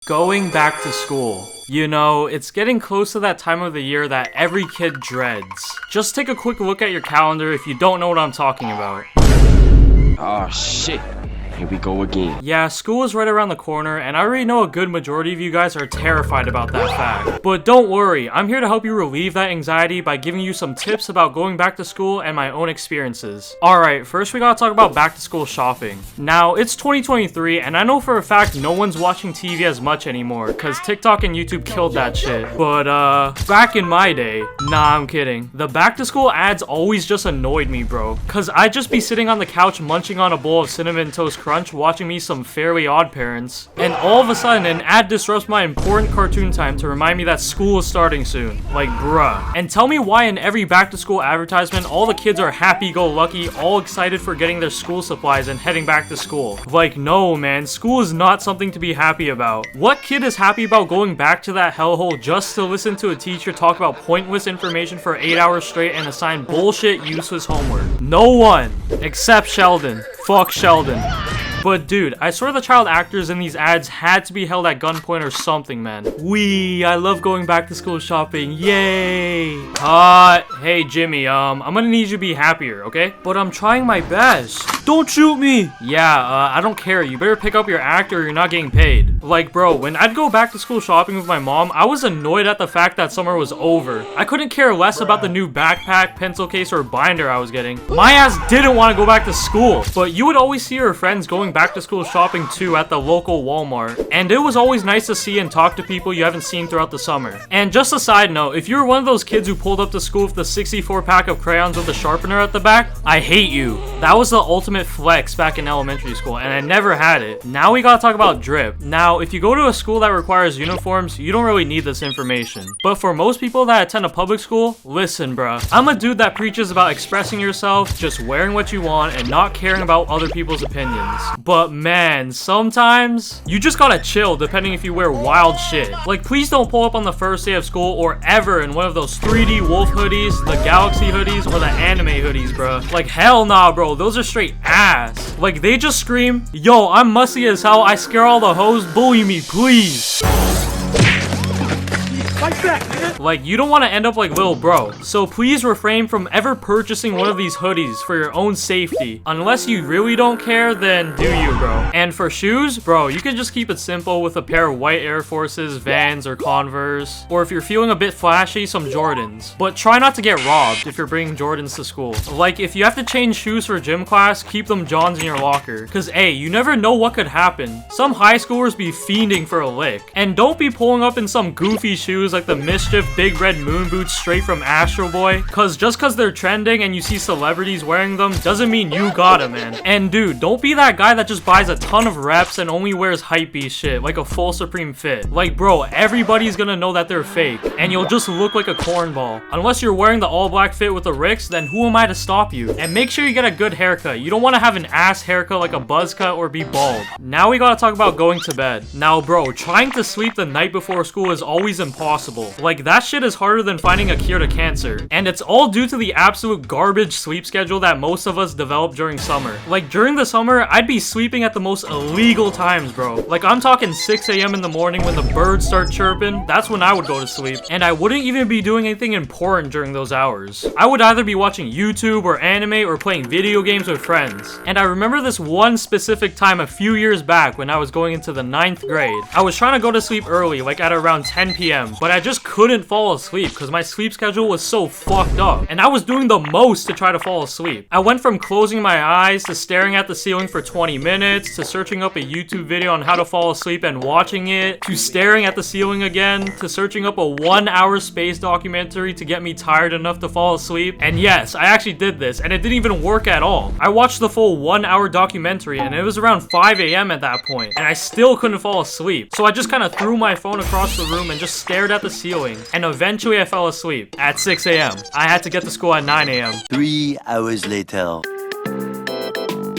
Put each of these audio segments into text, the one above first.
Going back to school. You know, it's getting close to that time of the year that every kid dreads. Just take a quick look at your calendar if you don't know what I'm talking about. Oh shit. Here we go again. Yeah, school is right around the corner, and I already know a good majority of you guys are terrified about that fact. But don't worry, I'm here to help you relieve that anxiety by giving you some tips about going back to school and my own experiences. Alright, first we gotta talk about back to school shopping. Now, it's 2023, and I know for a fact no one's watching TV as much anymore, cause TikTok and YouTube killed that shit. But, back in my day, nah, I'm kidding. The back to school ads always just annoyed me, bro. Cause I'd just be sitting on the couch munching on a bowl of Cinnamon Toast Crunch watching me some Fairly Odd Parents, and all of a sudden an ad disrupts my important cartoon time to remind me that school is starting soon. Like, bruh. And tell me why in every back to school advertisement all the kids are happy-go-lucky, all excited for getting their school supplies and heading back to school. Like, no man, school is not something to be happy about. What kid is happy about going back to that hellhole just to listen to a teacher talk about pointless information for 8 hours straight and assign bullshit useless homework? No one, except Sheldon. Fuck Sheldon. But dude, I swear the child actors in these ads had to be held at gunpoint or something, man. I love going back to school shopping, yay! Hey Jimmy, I'm gonna need you to be happier, okay? But I'm trying my best. Don't shoot me! Yeah, I don't care, you better pick up your act or you're not getting paid. Like bro, when I'd go back to school shopping with my mom, I was annoyed at the fact that summer was over. I couldn't care less about the new backpack, pencil case, or binder I was getting. My ass didn't want to go back to school, but you would always see her friends going back to school shopping too at the local Walmart. And it was always nice to see and talk to people you haven't seen throughout the summer. And just a side note, if you were one of those kids who pulled up to school with the 64 pack of crayons with a sharpener at the back, I hate you. That was the ultimate flex back in elementary school, and I never had it. Now we gotta talk about drip. Now, if you go to a school that requires uniforms, you don't really need this information. But for most people that attend a public school, listen bruh. I'm a dude that preaches about expressing yourself, just wearing what you want, and not caring about other people's opinions. But man, sometimes you just gotta chill depending if you wear wild shit. Like, please don't pull up on the first day of school or ever in one of those 3D wolf hoodies, the galaxy hoodies, or the anime hoodies, bro. Like, hell nah, bro. Those are straight ass. Like, they just scream, yo, I'm musty as hell, I scare all the hoes, bully me, please. Like that, man. Like, you don't want to end up like Lil Bro. So please refrain from ever purchasing one of these hoodies for your own safety. Unless you really don't care, then do you, bro. And for shoes, bro, you can just keep it simple with a pair of white Air Forces, Vans, or Converse. Or if you're feeling a bit flashy, some Jordans. But try not to get robbed if you're bringing Jordans to school. Like, if you have to change shoes for gym class, keep them Johns in your locker. Cause hey, you never know what could happen. Some high schoolers be fiending for a lick. And don't be pulling up in some goofy shoes like the Mischief Big Red Moon boots straight from Astro Boy. Cause just cause they're trending and you see celebrities wearing them doesn't mean you got 'em, man. And dude, don't be that guy that just buys a ton of reps and only wears hypebeast shit like a full Supreme fit. Like bro, everybody's gonna know that they're fake and you'll just look like a cornball. Unless you're wearing the all black fit with the Ricks, then who am I to stop you? And make sure you get a good haircut. You don't want to have an ass haircut like a buzz cut or be bald. Now we gotta talk about going to bed. Now bro, trying to sleep the night before school is always impossible. Like, that shit is harder than finding a cure to cancer. And it's all due to the absolute garbage sleep schedule that most of us develop during summer. Like, during the summer, I'd be sleeping at the most illegal times, bro. Like, I'm talking 6 a.m. in the morning when the birds start chirping. That's when I would go to sleep. And I wouldn't even be doing anything important during those hours. I would either be watching YouTube or anime or playing video games with friends. And I remember this one specific time a few years back when I was going into the 9th grade. I was trying to go to sleep early, like at around 10 p.m. But I just couldn't fall asleep because my sleep schedule was so fucked up. And I was doing the most to try to fall asleep. I went from closing my eyes to staring at the ceiling for 20 minutes to searching up a YouTube video on how to fall asleep and watching it, to staring at the ceiling again, to searching up a 1-hour space documentary to get me tired enough to fall asleep. And yes, I actually did this and it didn't even work at all. I watched the full 1-hour documentary and it was around 5 a.m. at that point and I still couldn't fall asleep. So I just kind of threw my phone across the room and just stared at the ceiling. And eventually I fell asleep at 6 a.m. I had to get to school at 9 a.m. 3 hours later.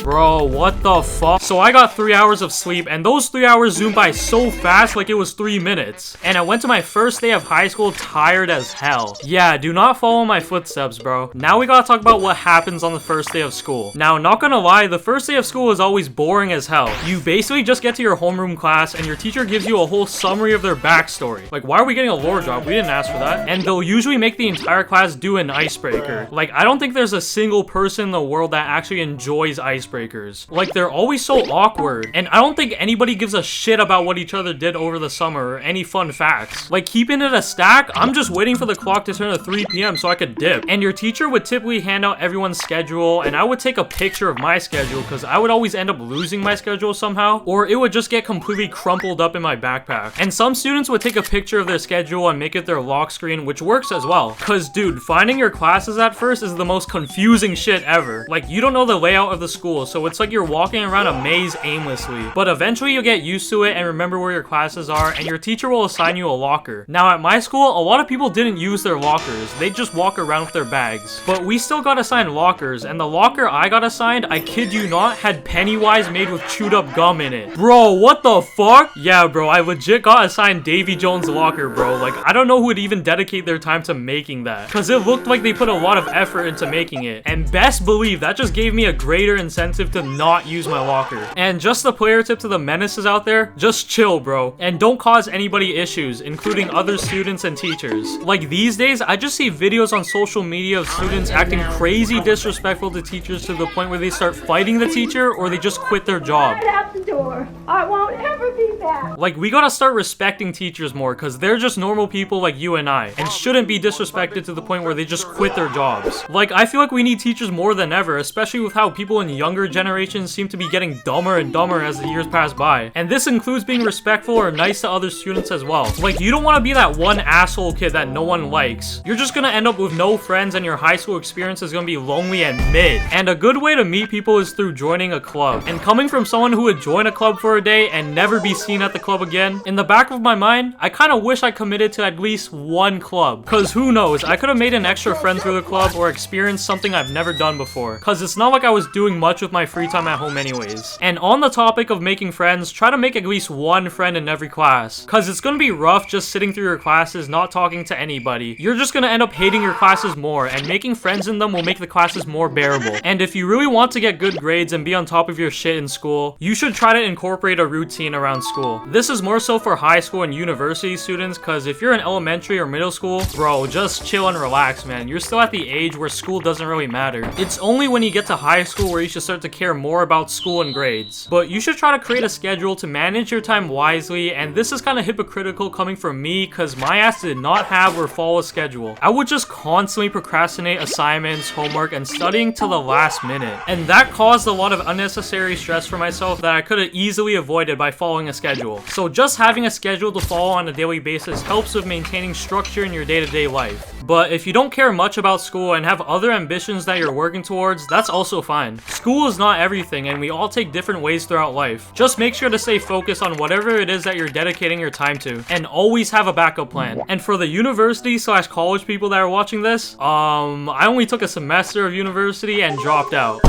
Bro, what the fuck? So I got 3 hours of sleep, and those 3 hours zoomed by so fast like it was 3 minutes. And I went to my first day of high school tired as hell. Yeah, do not follow my footsteps, bro. Now we gotta talk about what happens on the first day of school. Now, not gonna lie, the first day of school is always boring as hell. You basically just get to your homeroom class, and your teacher gives you a whole summary of their backstory. Like, why are we getting a lore drop? We didn't ask for that. And they'll usually make the entire class do an icebreaker. Like, I don't think there's a single person in the world that actually enjoys icebreakers. Like, they're always so awkward. And I don't think anybody gives a shit about what each other did over the summer or any fun facts. Like, keeping it a stack, I'm just waiting for the clock to turn to 3 p.m. so I could dip. And your teacher would typically hand out everyone's schedule, and I would take a picture of my schedule because I would always end up losing my schedule somehow, or it would just get completely crumpled up in my backpack. And some students would take a picture of their schedule and make it their lock screen, which works as well. Cause dude, finding your classes at first is the most confusing shit ever. Like, you don't know the layout of the school, so it's like you're walking around a maze aimlessly. But eventually you'll get used to it and remember where your classes are, and your teacher will assign you a locker. Now at my school, a lot of people didn't use their lockers. They just walk around with their bags. But we still got assigned lockers, and the locker I got assigned, I kid you not, had Pennywise made with chewed up gum in it. Bro, what the fuck? Yeah, bro, I legit got assigned Davy Jones' locker, bro. Like, I don't know who would even dedicate their time to making that, cause it looked like they put a lot of effort into making it. And best believe that just gave me a greater incentive to not use my locker. And just a player tip to the menaces out there, just chill, bro, and don't cause anybody issues, including other students and teachers. Like, these days, I just see videos on social media of students acting crazy disrespectful to teachers to the point where they start fighting the teacher or they just quit their job. Right out the door. I won't ever be back. Like, we gotta start respecting teachers more, cause they're just normal people like you and I, and shouldn't be disrespected to the point where they just quit their jobs. Like, I feel like we need teachers more than ever, especially with how people in younger generations seem to be getting dumber and dumber as the years pass by. And this includes being respectful or nice to other students as well. Like, you don't want to be that one asshole kid that no one likes. You're just gonna end up with no friends, and your high school experience is gonna be lonely and mid. And a good way to meet people is through joining a club. And coming from someone who would join a club for a day and never be seen at the club again, in the back of my mind, I kind of wish I committed to at least one club. Cause who knows, I could have made an extra friend through the club or experienced something I've never done before. Cause it's not like I was doing much with my free time at home anyways. And on the topic of making friends, try to make at least one friend in every class. Cause it's gonna be rough just sitting through your classes not talking to anybody. You're just gonna end up hating your classes more, and making friends in them will make the classes more bearable. And if you really want to get good grades and be on top of your shit in school, you should try to incorporate a routine around school. This is more so for high school and university students, cause if you're in elementary or middle school, bro, just chill and relax, man. You're still at the age where school doesn't really matter. It's only when you get to high school where you should start to care more about school and grades. But you should try to create a schedule to manage your time wisely, and this is kind of hypocritical coming from me, cause my ass did not have or follow a schedule. I would just constantly procrastinate assignments, homework, and studying till the last minute. And that caused a lot of unnecessary stress for myself that I could have easily avoided by following a schedule. So just having a schedule to follow on a daily basis helps with maintaining structure in your day-to-day life. But if you don't care much about school and have other ambitions that you're working towards, that's also fine. School is not everything, and we all take different ways throughout life. Just make sure to stay focused on whatever it is that you're dedicating your time to, and always have a backup plan. And for the university/college people that are watching this, I only took a semester of university and dropped out.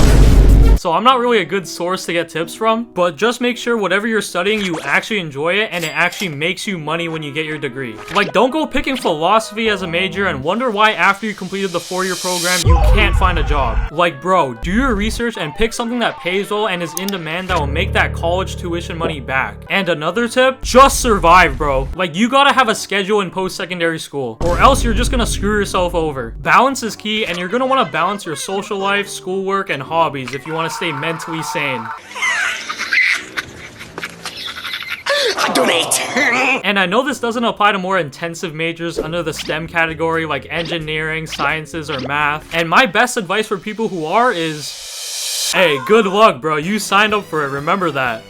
So I'm not really a good source to get tips from, but just make sure whatever you're studying, you actually enjoy it and it actually makes you money when you get your degree. Like, don't go picking philosophy as a major and wonder why after you completed the 4-year program, you can't find a job. Like, bro, do your research and pick something that pays well and is in demand that will make that college tuition money back. And another tip, just survive, bro. Like, you gotta have a schedule in post-secondary school, or else you're just gonna screw yourself over. Balance is key, and you're gonna wanna balance your social life, schoolwork, and hobbies if you wanna stay mentally sane. Donate. And I know this doesn't apply to more intensive majors under the STEM category like engineering, sciences, or math. And my best advice for people who are is, hey, good luck, bro. You signed up for it, remember that.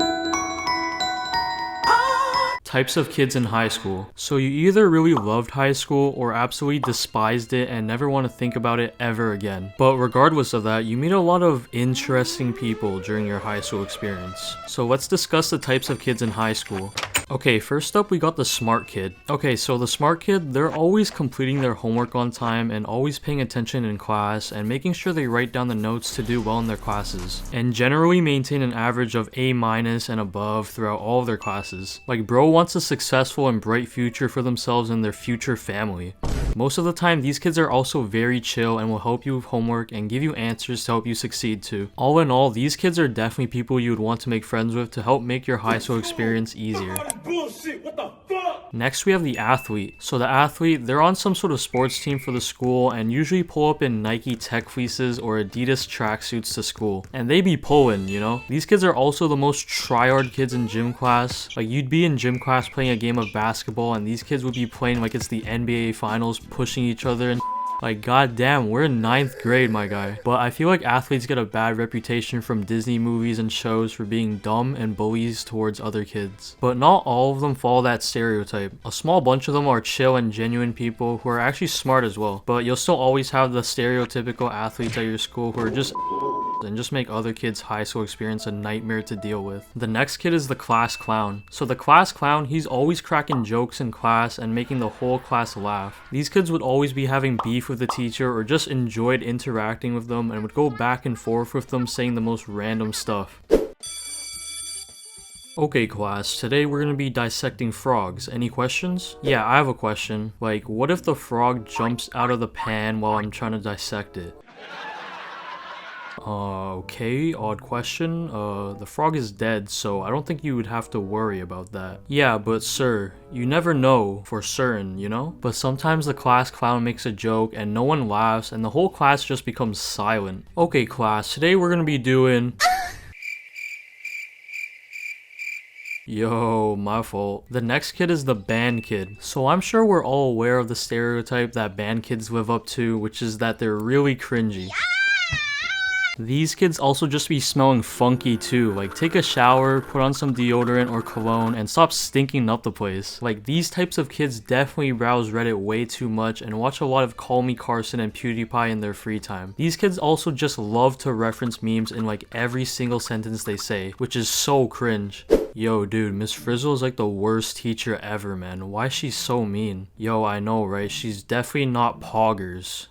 Types of kids in high school. So you either really loved high school or absolutely despised it and never want to think about it ever again. But regardless of that, you meet a lot of interesting people during your high school experience. So let's discuss the types of kids in high school. Okay, first up we got the smart kid. Okay, so the smart kid, they're always completing their homework on time and always paying attention in class and making sure they write down the notes to do well in their classes. And generally maintain an average of A- and above throughout all of their classes. Like, bro wants a successful and bright future for themselves and their future family. Most of the time, these kids are also very chill and will help you with homework and give you answers to help you succeed too. All in all, these kids are definitely people you would want to make friends with to help make your high school experience easier. Next, we have the athlete. So the athlete, they're on some sort of sports team for the school and usually pull up in Nike Tech fleeces or Adidas tracksuits to school. And they be pulling, you know? These kids are also the most tryhard kids in gym class. Like, you'd be in gym class playing a game of basketball and these kids would be playing like it's the NBA finals, pushing each other and like, goddamn, we're in 9th grade, my guy. But I feel like athletes get a bad reputation from Disney movies and shows for being dumb and bullies towards other kids. But not all of them follow that stereotype. A small bunch of them are chill and genuine people who are actually smart as well. But you'll still always have the stereotypical athletes at your school who are just and just make other kids' high school experience a nightmare to deal with. The next kid is the class clown. So the class clown, he's always cracking jokes in class and making the whole class laugh. These kids would always be having beef with the teacher or just enjoyed interacting with them and would go back and forth with them saying the most random stuff. Okay class, today we're gonna be dissecting frogs. Any questions? Yeah, I have a question. Like, what if the frog jumps out of the pan while I'm trying to dissect it? Okay, odd question. The frog is dead, so I don't think you would have to worry about that. Yeah, but sir, you never know for certain, you know? But sometimes the class clown makes a joke and no one laughs and the whole class just becomes silent. Okay class, today we're gonna be doing... Yo, my fault. The next kid is the band kid. So I'm sure we're all aware of the stereotype that band kids live up to, which is that they're really cringy. These kids also just be smelling funky too. Like, take a shower, put on some deodorant or cologne, and stop stinking up the place. Like, these types of kids definitely browse Reddit way too much and watch a lot of Call Me Carson and PewDiePie in their free time. These kids also just love to reference memes in like every single sentence they say, which is so cringe. Yo, dude, Miss Frizzle is like the worst teacher ever, man. Why is she so mean? Yo, I know, right? She's definitely not poggers.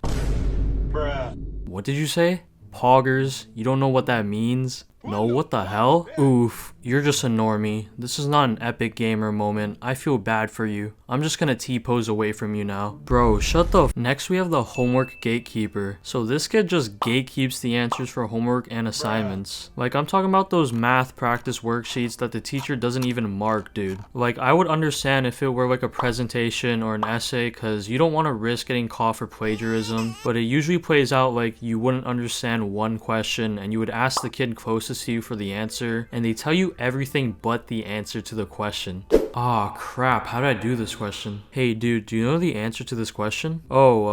Bruh. What did you say? Poggers? You don't know what that means? No, what the hell? Oof, you're just a normie. This is not an epic gamer moment. I feel bad for you. I'm just gonna T-pose away from you now. Bro, shut the f. Next we have the homework gatekeeper. So this kid just gatekeeps the answers for homework and assignments. Like, I'm talking about those math practice worksheets that the teacher doesn't even mark, dude. Like, I would understand if it were like a presentation or an essay, cause you don't want to risk getting caught for plagiarism, but it usually plays out like you wouldn't understand one question and you would ask the kid closest to you for the answer, and they tell you everything but the answer to the question. Ah, crap, how did I do this question? Hey dude, do you know the answer to this question? Oh,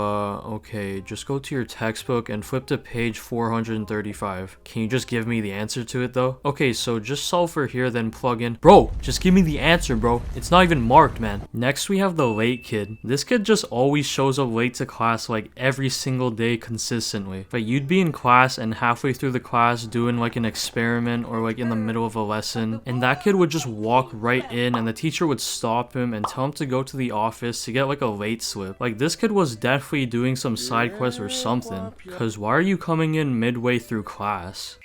okay, just go to your textbook and flip to page 435. Can you just give me the answer to it though? Okay, so just solve for here, then plug in. Bro, just give me the answer, bro. It's not even marked, man. Next we have the late kid. This kid just always shows up late to class like every single day consistently. But you'd be in class and halfway through the class doing like an experiment or like in the middle of a lesson, and that kid would just walk right in and the teacher would stop him and tell him to go to the office to get like a late slip. Like, this kid was definitely doing some side quest or something, cause why are you coming in midway through class?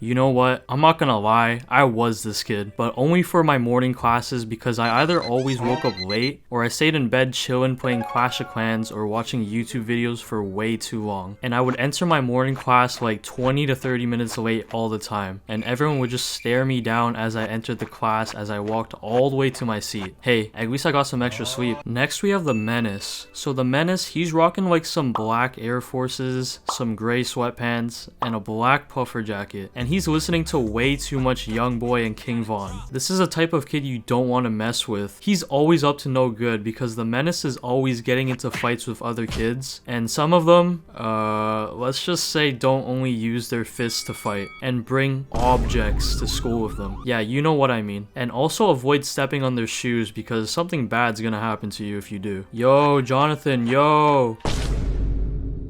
You know what? I'm not gonna lie, I was this kid, but only for my morning classes because I either always woke up late or I stayed in bed chilling playing Clash of Clans or watching YouTube videos for way too long. And I would enter my morning class like 20 to 30 minutes late all the time, and everyone would just stare me down as I entered the class as I walked all the way to my seat. Hey, at least I got some extra sleep. Next we have the Menace. So the Menace, he's rocking like some black Air Forces, some gray sweatpants, and a black puffer jacket. And he's listening to way too much Youngboy and King Von. This is a type of kid you don't want to mess with. He's always up to no good because the Menace is always getting into fights with other kids, and some of them, let's just say, don't only use their fists to fight and bring objects to school with them. Yeah, you know what I mean. And also avoid stepping on their shoes because something bad's gonna happen to you if you do. Yo, Jonathan, yo!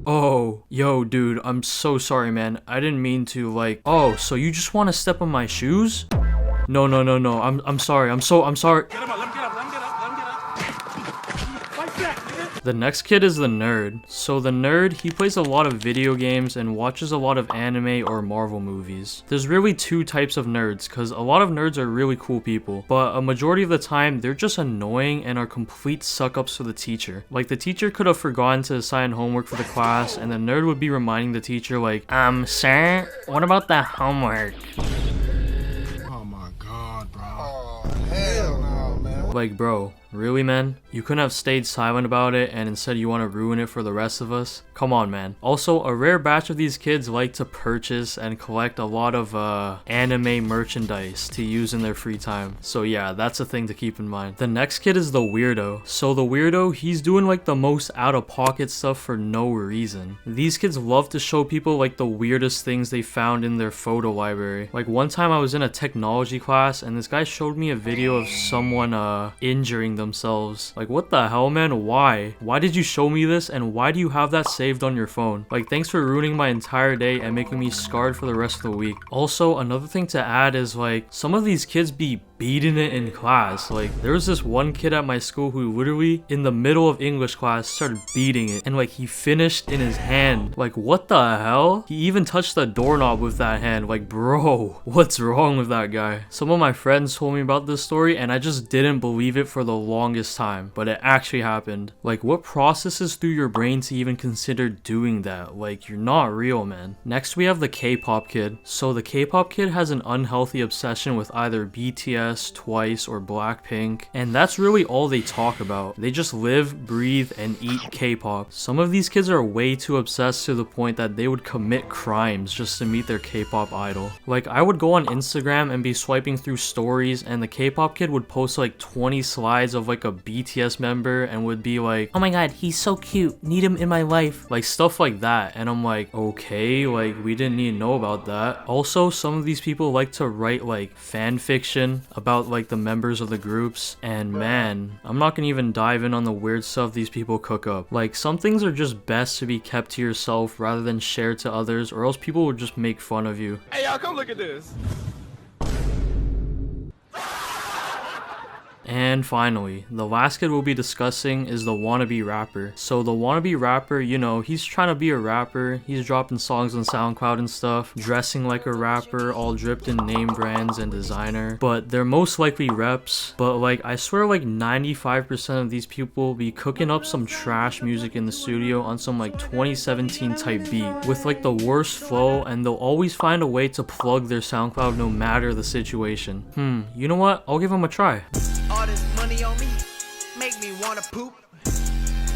Oh, yo, dude, I'm so sorry, man. I didn't mean to, like... Oh, so you just want to step on my shoes? No, no, no, no. I'm sorry. I'm sorry. Get him up, let him get up, let him get up, let him get up. Fight back, nigga. The next kid is the nerd. So the nerd, he plays a lot of video games and watches a lot of anime or Marvel movies. There's really two types of nerds, because a lot of nerds are really cool people, but a majority of the time, they're just annoying and are complete suck-ups for the teacher. Like, the teacher could have forgotten to assign homework for the class, and the nerd would be reminding the teacher like, sir, what about the homework? Oh my god, bro. Oh, hell no, man. Like, bro, really, man? You couldn't have stayed silent about it and instead you want to ruin it for the rest of us? Come on, man. Also, a rare batch of these kids like to purchase and collect a lot of anime merchandise to use in their free time. So yeah, that's a thing to keep in mind. The next kid is the weirdo. So the weirdo, he's doing like the most out-of-pocket stuff for no reason. These kids love to show people like the weirdest things they found in their photo library. Like one time I was in a technology class and this guy showed me a video of someone injuring themselves. Like, what the hell, man? Why did you show me this, and why do you have that saved on your phone? Like, thanks for ruining my entire day and making me scarred for the rest of the week. Also, another thing to add is like some of these kids be beating it in class. Like, there was this one kid at my school who literally in the middle of English class started beating it, and like he finished in his hand. Like, what the hell? He even touched the doorknob with that hand. Like, bro, what's wrong with that guy? Some of my friends told me about this story and I just didn't believe it for the longest time, but it actually happened. Like, what processes through your brain to even consider doing that? Like, you're not real, man. Next we have the K-pop kid. So the K-pop kid has an unhealthy obsession with either BTS, Twice, or Blackpink, and that's really all they talk about. They just live, breathe, and eat K-pop. Some of these kids are way too obsessed to the point that they would commit crimes just to meet their K-pop idol. Like, I would go on Instagram and be swiping through stories and the K-pop kid would post like 20 slides of like a BTS member and would be like, oh my god, he's so cute, need him in my life. Like, stuff like that, and I'm like, okay, like, we didn't need to know about that. Also, some of these people like to write like fan fiction about like the members of the groups, and man, I'm not gonna even dive in on the weird stuff these people cook up. Like, some things are just best to be kept to yourself rather than shared to others, or else people would just make fun of you. Hey, y'all, come look at this. And finally, the last kid we'll be discussing is the wannabe rapper. So the wannabe rapper, you know, he's trying to be a rapper, he's dropping songs on SoundCloud and stuff, dressing like a rapper, all dripped in name brands and designer, but they're most likely reps. But like, I swear like 95% of these people be cooking up some trash music in the studio on some like 2017 type beat with like the worst flow, and they'll always find a way to plug their SoundCloud no matter the situation. You know what? I'll give them a try. All this money on me make me wanna poop.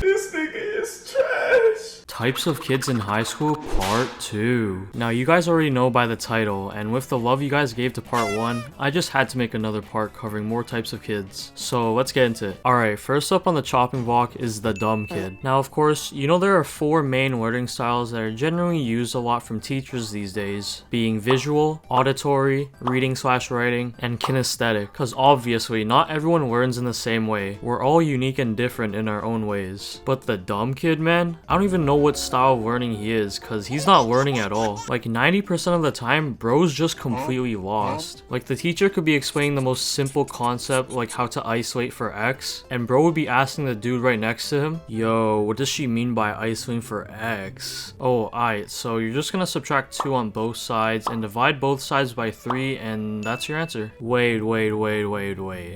This nigga is trash. Types of kids in high school, part 2. Now, you guys already know by the title, and with the love you guys gave to part 1, I just had to make another part covering more types of kids. So let's get into it. Alright, first up on the chopping block is the dumb kid. Now, of course, you know there are 4 main learning styles that are generally used a lot from teachers these days, being visual, auditory, reading/writing, and kinesthetic. Because obviously, not everyone learns in the same way. We're all unique and different in our own ways. But the dumb kid, man, I don't even know what style of learning he is, because he's not learning at all. Like 90% of the time, bro's just completely lost. Like, the teacher could be explaining the most simple concept, like how to isolate for X, and bro would be asking the dude right next to him, yo, what does she mean by isolating for X? Oh, alright, so you're just gonna subtract 2 on both sides and divide both sides by 3, and that's your answer. Wait,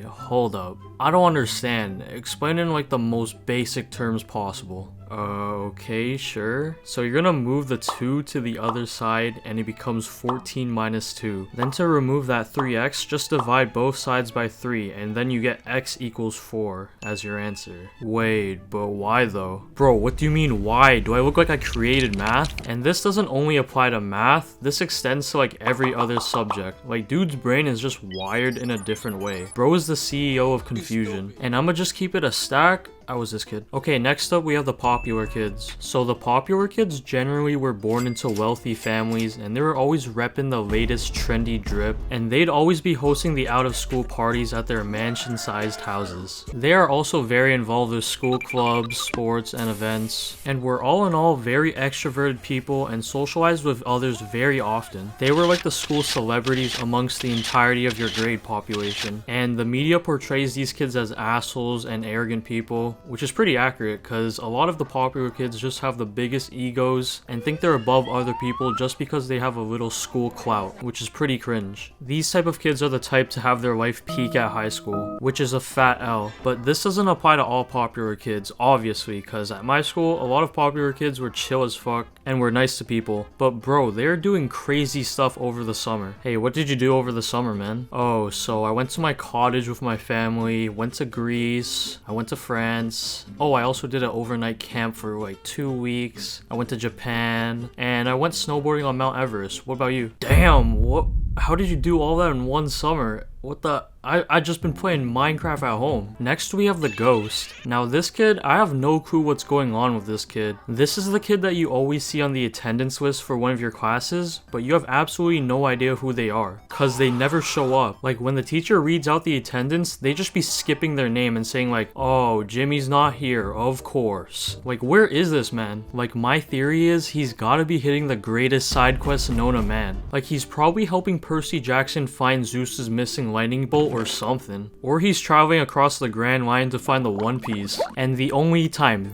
hold up. I don't understand. Explain in like the most basic terms possible. Okay, sure. So you're gonna move the 2 to the other side and it becomes 14 minus 2. Then to remove that 3x, just divide both sides by 3 and then you get x equals 4 as your answer. Wait, but why though? Bro, what do you mean why? Do I look like I created math? And this doesn't only apply to math, this extends to like every other subject. Like, dude's brain is just wired in a different way. Bro is the CEO of confusion. And I'ma just keep it a stack. I was this kid. Okay, next up we have the popular kids. So the popular kids generally were born into wealthy families and they were always repping the latest trendy drip, and they'd always be hosting the out of school parties at their mansion-sized houses. They are also very involved with school clubs, sports, and events, and were all in all very extroverted people and socialized with others very often. They were like the school celebrities amongst the entirety of your grade population, and the media portrays these kids as assholes and arrogant people, which is pretty accurate because a lot of the popular kids just have the biggest egos and think they're above other people just because they have a little school clout, which is pretty cringe. These type of kids are the type to have their life peak at high school, which is a fat L. But this doesn't apply to all popular kids, obviously, because at my school, a lot of popular kids were chill as fuck and were nice to people. But bro, they're doing crazy stuff over the summer. Hey, what did you do over the summer, man? Oh, so I went to my cottage with my family, went to Greece, I went to France. Oh, I also did an overnight camp for like 2 weeks. I went to Japan, and I went snowboarding on Mount Everest. What about you? Damn, what? How did you do all that in one summer? What the? I just been playing Minecraft at home. Next we have the Ghost. Now this kid, I have no clue what's going on with this kid. This is the kid that you always see on the attendance list for one of your classes, but you have absolutely no idea who they are, cause they never show up. Like when the teacher reads out the attendance, they just be skipping their name and saying like, oh, Jimmy's not here, of course. Like where is this man? Like my theory is he's gotta be hitting the greatest side quest known to man. Like he's probably helping Percy Jackson find Zeus's missing lightning bolt or something. Or he's traveling across the Grand Line to find the One Piece. And the only time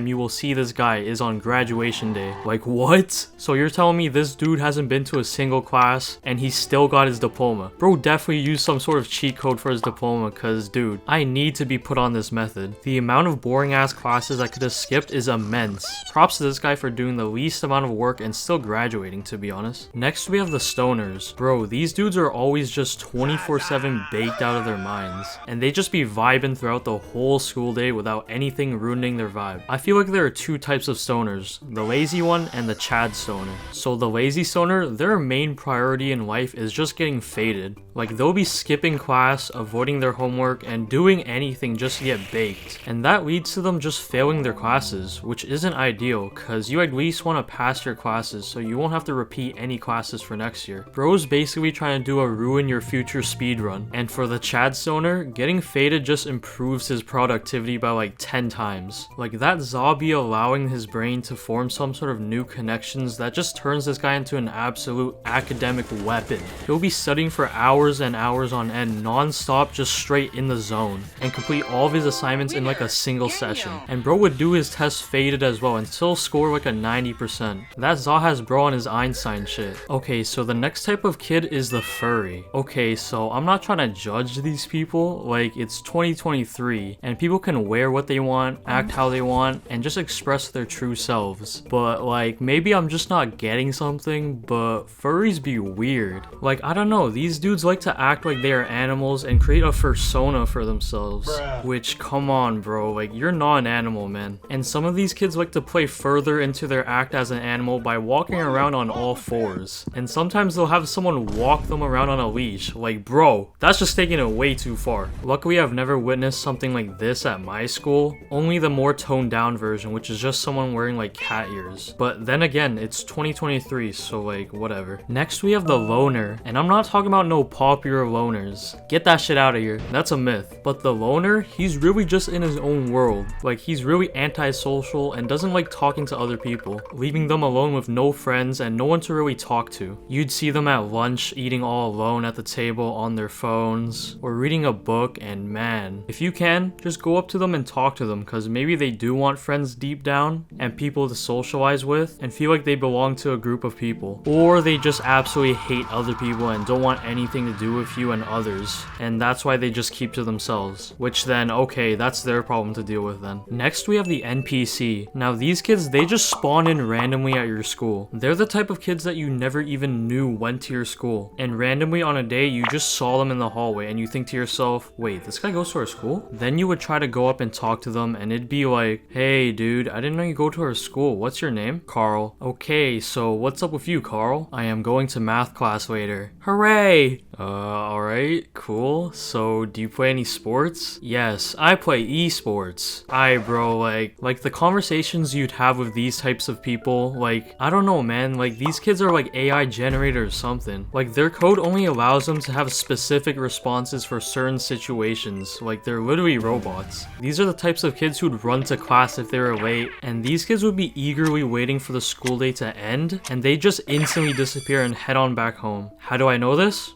you will see this guy is on graduation day. Like what? So you're telling me this dude hasn't been to a single class and he still got his diploma? Bro definitely used some sort of cheat code for his diploma, cause dude, I need to be put on this method. The amount of boring ass classes I could have skipped is immense. Props to this guy for doing the least amount of work and still graduating, to be honest. Next we have the stoners. Bro, these dudes are always just 24/7 baked out of their minds, and they just be vibing throughout the whole school day without anything ruining their vibe. I feel like there are two types of stoners, the lazy one and the Chad stoner. So the lazy stoner, their main priority in life is just getting faded. Like they'll be skipping class, avoiding their homework, and doing anything just to get baked. And that leads to them just failing their classes, which isn't ideal, cause you at least want to pass your classes so you won't have to repeat any classes for next year. Bro's basically trying to do a ruin your future speed run. And for the Chad stoner, getting faded just improves his productivity by like 10 times. Like that zombie allowing his brain to form some sort of new connections that just turns this guy into an absolute academic weapon. He'll be studying for hours and hours on end non-stop, just straight in the zone, and complete all of his assignments in like a single session. And bro would do his tests faded as well and still score like a 90%. That Za has bro on his Einstein shit. Okay, so the next type of kid is the furry. Okay, so I'm not trying to judge these people, like it's 2023 and people can wear what they want, act how they want, and just express their true selves. But like maybe I'm just not getting something, but furries be weird. Like I don't know, these dudes like to act like they are animals and create a persona for themselves. Which come on bro, like you're not an animal, man. And some of these kids like to play further into their act as an animal by walking around on all fours. And sometimes they'll have someone walk them around on a leash. Like bro, that's just taking it way too far. Luckily I've never witnessed something like this at my school, only the more toned down version, which is just someone wearing like cat ears. But then again, it's 2023, so like whatever. Next we have the loner, and I'm not talking about no popular loners. Get that shit out of here, that's a myth. But the loner, he's really just in his own world. Like he's really antisocial and doesn't like talking to other people, leaving them alone with no friends and no one to really talk to. You'd see them at lunch eating all alone at the table on their phones or reading a book, and man, if you can, just go up to them and talk to them, because maybe they do want friends deep down and people to socialize with and feel like they belong to a group of people, or they just absolutely hate other people and don't want anything to do with you and others, and that's why they just keep to themselves, which then okay, that's their problem to deal with then. Next we have the NPC. Now these kids, they just spawn in randomly at your school. They're the type of kids that you never even knew went to your school, and randomly on a day you just saw them in the hallway and you think to yourself, wait, this guy goes to our school? Then you would try to go up and talk to them and it'd be like, hey dude, I didn't know you go to our school. What's your name? Carl. Okay, so what's up with you, Carl? I am going to math class later. Hooray! Alright, cool. So, do you play any sports? Yes, I play esports. Aight, bro, like the conversations you'd have with these types of people, like, I don't know, man, like, these kids are like AI generated or something. Like, their code only allows them to have specific responses for certain situations. Like, they're literally robots. These are the types of kids who'd run to class if they were late, and these kids would be eagerly waiting for the school day to end, and they just instantly disappear and head on back home. How do I know this?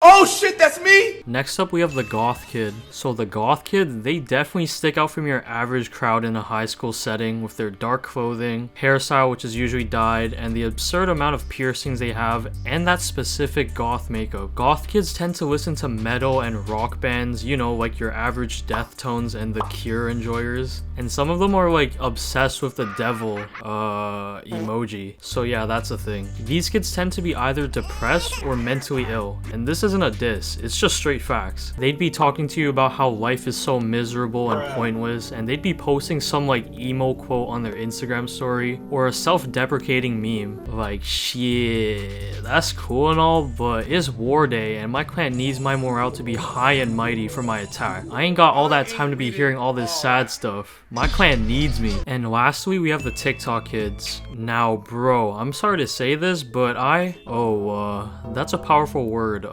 Oh shit, that's me! Next up, we have the goth kid. So the goth kid, they definitely stick out from your average crowd in a high school setting with their dark clothing, hairstyle which is usually dyed, and the absurd amount of piercings they have, and that specific goth makeup. Goth kids tend to listen to metal and rock bands, you know, like your average Deftones and The Cure enjoyers. And some of them are like obsessed with the devil emoji. So yeah, that's a thing. These kids tend to be either depressed or mentally ill, and this isn't a diss, it's just straight facts. They'd be talking to you about how life is so miserable and pointless, and they'd be posting some like emo quote on their Instagram story or a self-deprecating meme. Like, shit, that's cool and all, but it's war day and my clan needs my morale to be high and mighty for my attack. I ain't got all that time to be hearing all this sad stuff. My clan needs me. And lastly, we have the TikTok kids. Now, bro, I'm sorry to say this, but that's a powerful word.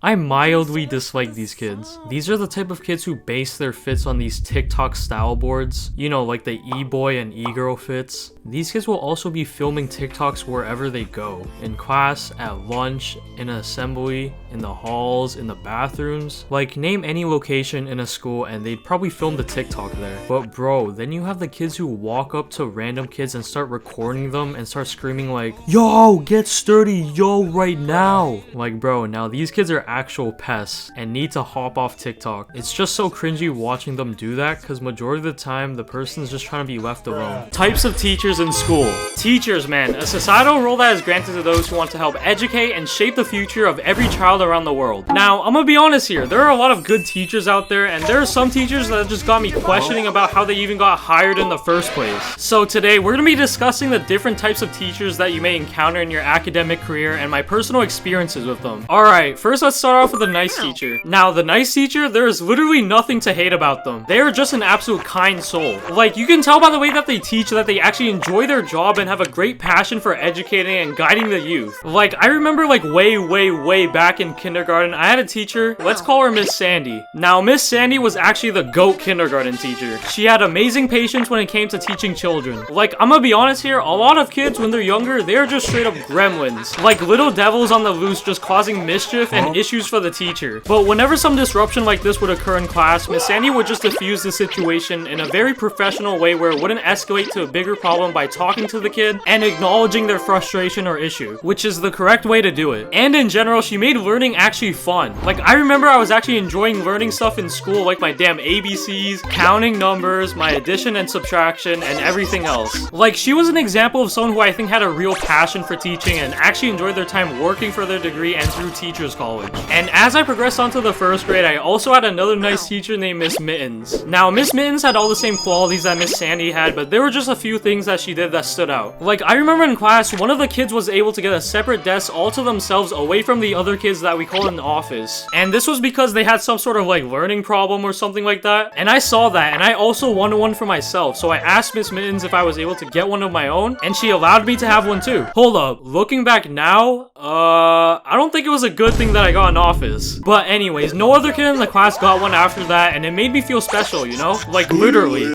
I mildly dislike these kids. These are the type of kids who base their fits on these TikTok style boards. You know, like the e-boy and e-girl fits. These kids will also be filming TikToks wherever they go. In class, at lunch, in an assembly, in the halls, in the bathrooms. Like, name any location in a school and they'd probably film the TikTok there. But bro, then you have the kids who walk up to random kids and start recording them and start screaming like, "Yo, get sturdy, yo, right now." Like, bro, now these kids are actual pests and need to hop off TikTok. It's just so cringy watching them do that because majority of the time the person's just trying to be left alone. Types of teachers in school. Teachers, man, a societal role that is granted to those who want to help educate and shape the future of every child around the world. Now, I'm gonna be honest here, there are a lot of good teachers out there, and there are some teachers that just got me questioning about how they even got hired in the first place. So today, we're gonna be discussing the different types of teachers that you may encounter in your academic career and my personal experiences with them. Alright, first let's start off with a nice teacher. Now, the nice teacher, there is literally nothing to hate about them. They are just an absolute kind soul. Like, you can tell by the way that they teach that they actually enjoy their job and have a great passion for educating and guiding the youth. Like, I remember like way back in kindergarten, I had a teacher, let's call her Miss Sandy. Now, Miss Sandy was actually the GOAT kindergarten teacher. She had amazing patience when it came to teaching children. Like, I'm gonna be honest here, a lot of kids when they're younger, they're just straight up gremlins. Like little devils on the loose just causing mischief and issues for the teacher. But whenever some disruption like this would occur in class, Miss Sandy would just diffuse the situation in a very professional way where it wouldn't escalate to a bigger problem by talking to the kid and acknowledging their frustration or issue, which is the correct way to do it. And in general, she made learning actually fun. Like, I remember I was actually enjoying learning stuff in school, like my damn ABCs, counting numbers, my addition and subtraction, and everything else. Like, she was an example of someone who I think had a real passion for teaching and actually enjoyed their time working for their degree and through teachers college. And as I progressed onto the first grade, I also had another nice teacher named Miss Mittens. Now, Miss Mittens had all the same qualities that Miss Sandy had, but there were just a few things that she did that stood out. Like, I remember in class, one of the kids was able to get a separate desk all to themselves away from the other kids that we call in the office. And this was because they had some sort of like learning problem or something like that. And I saw that, and I also wanted one for myself. So I asked Miss Mittens if I was able to get one of my own, and she allowed me to have one too. Hold up, looking back now, I don't think it was a good thing that I got an office. But anyways, no other kid in the class got one after that, and it made me feel special, you know? Like, literally.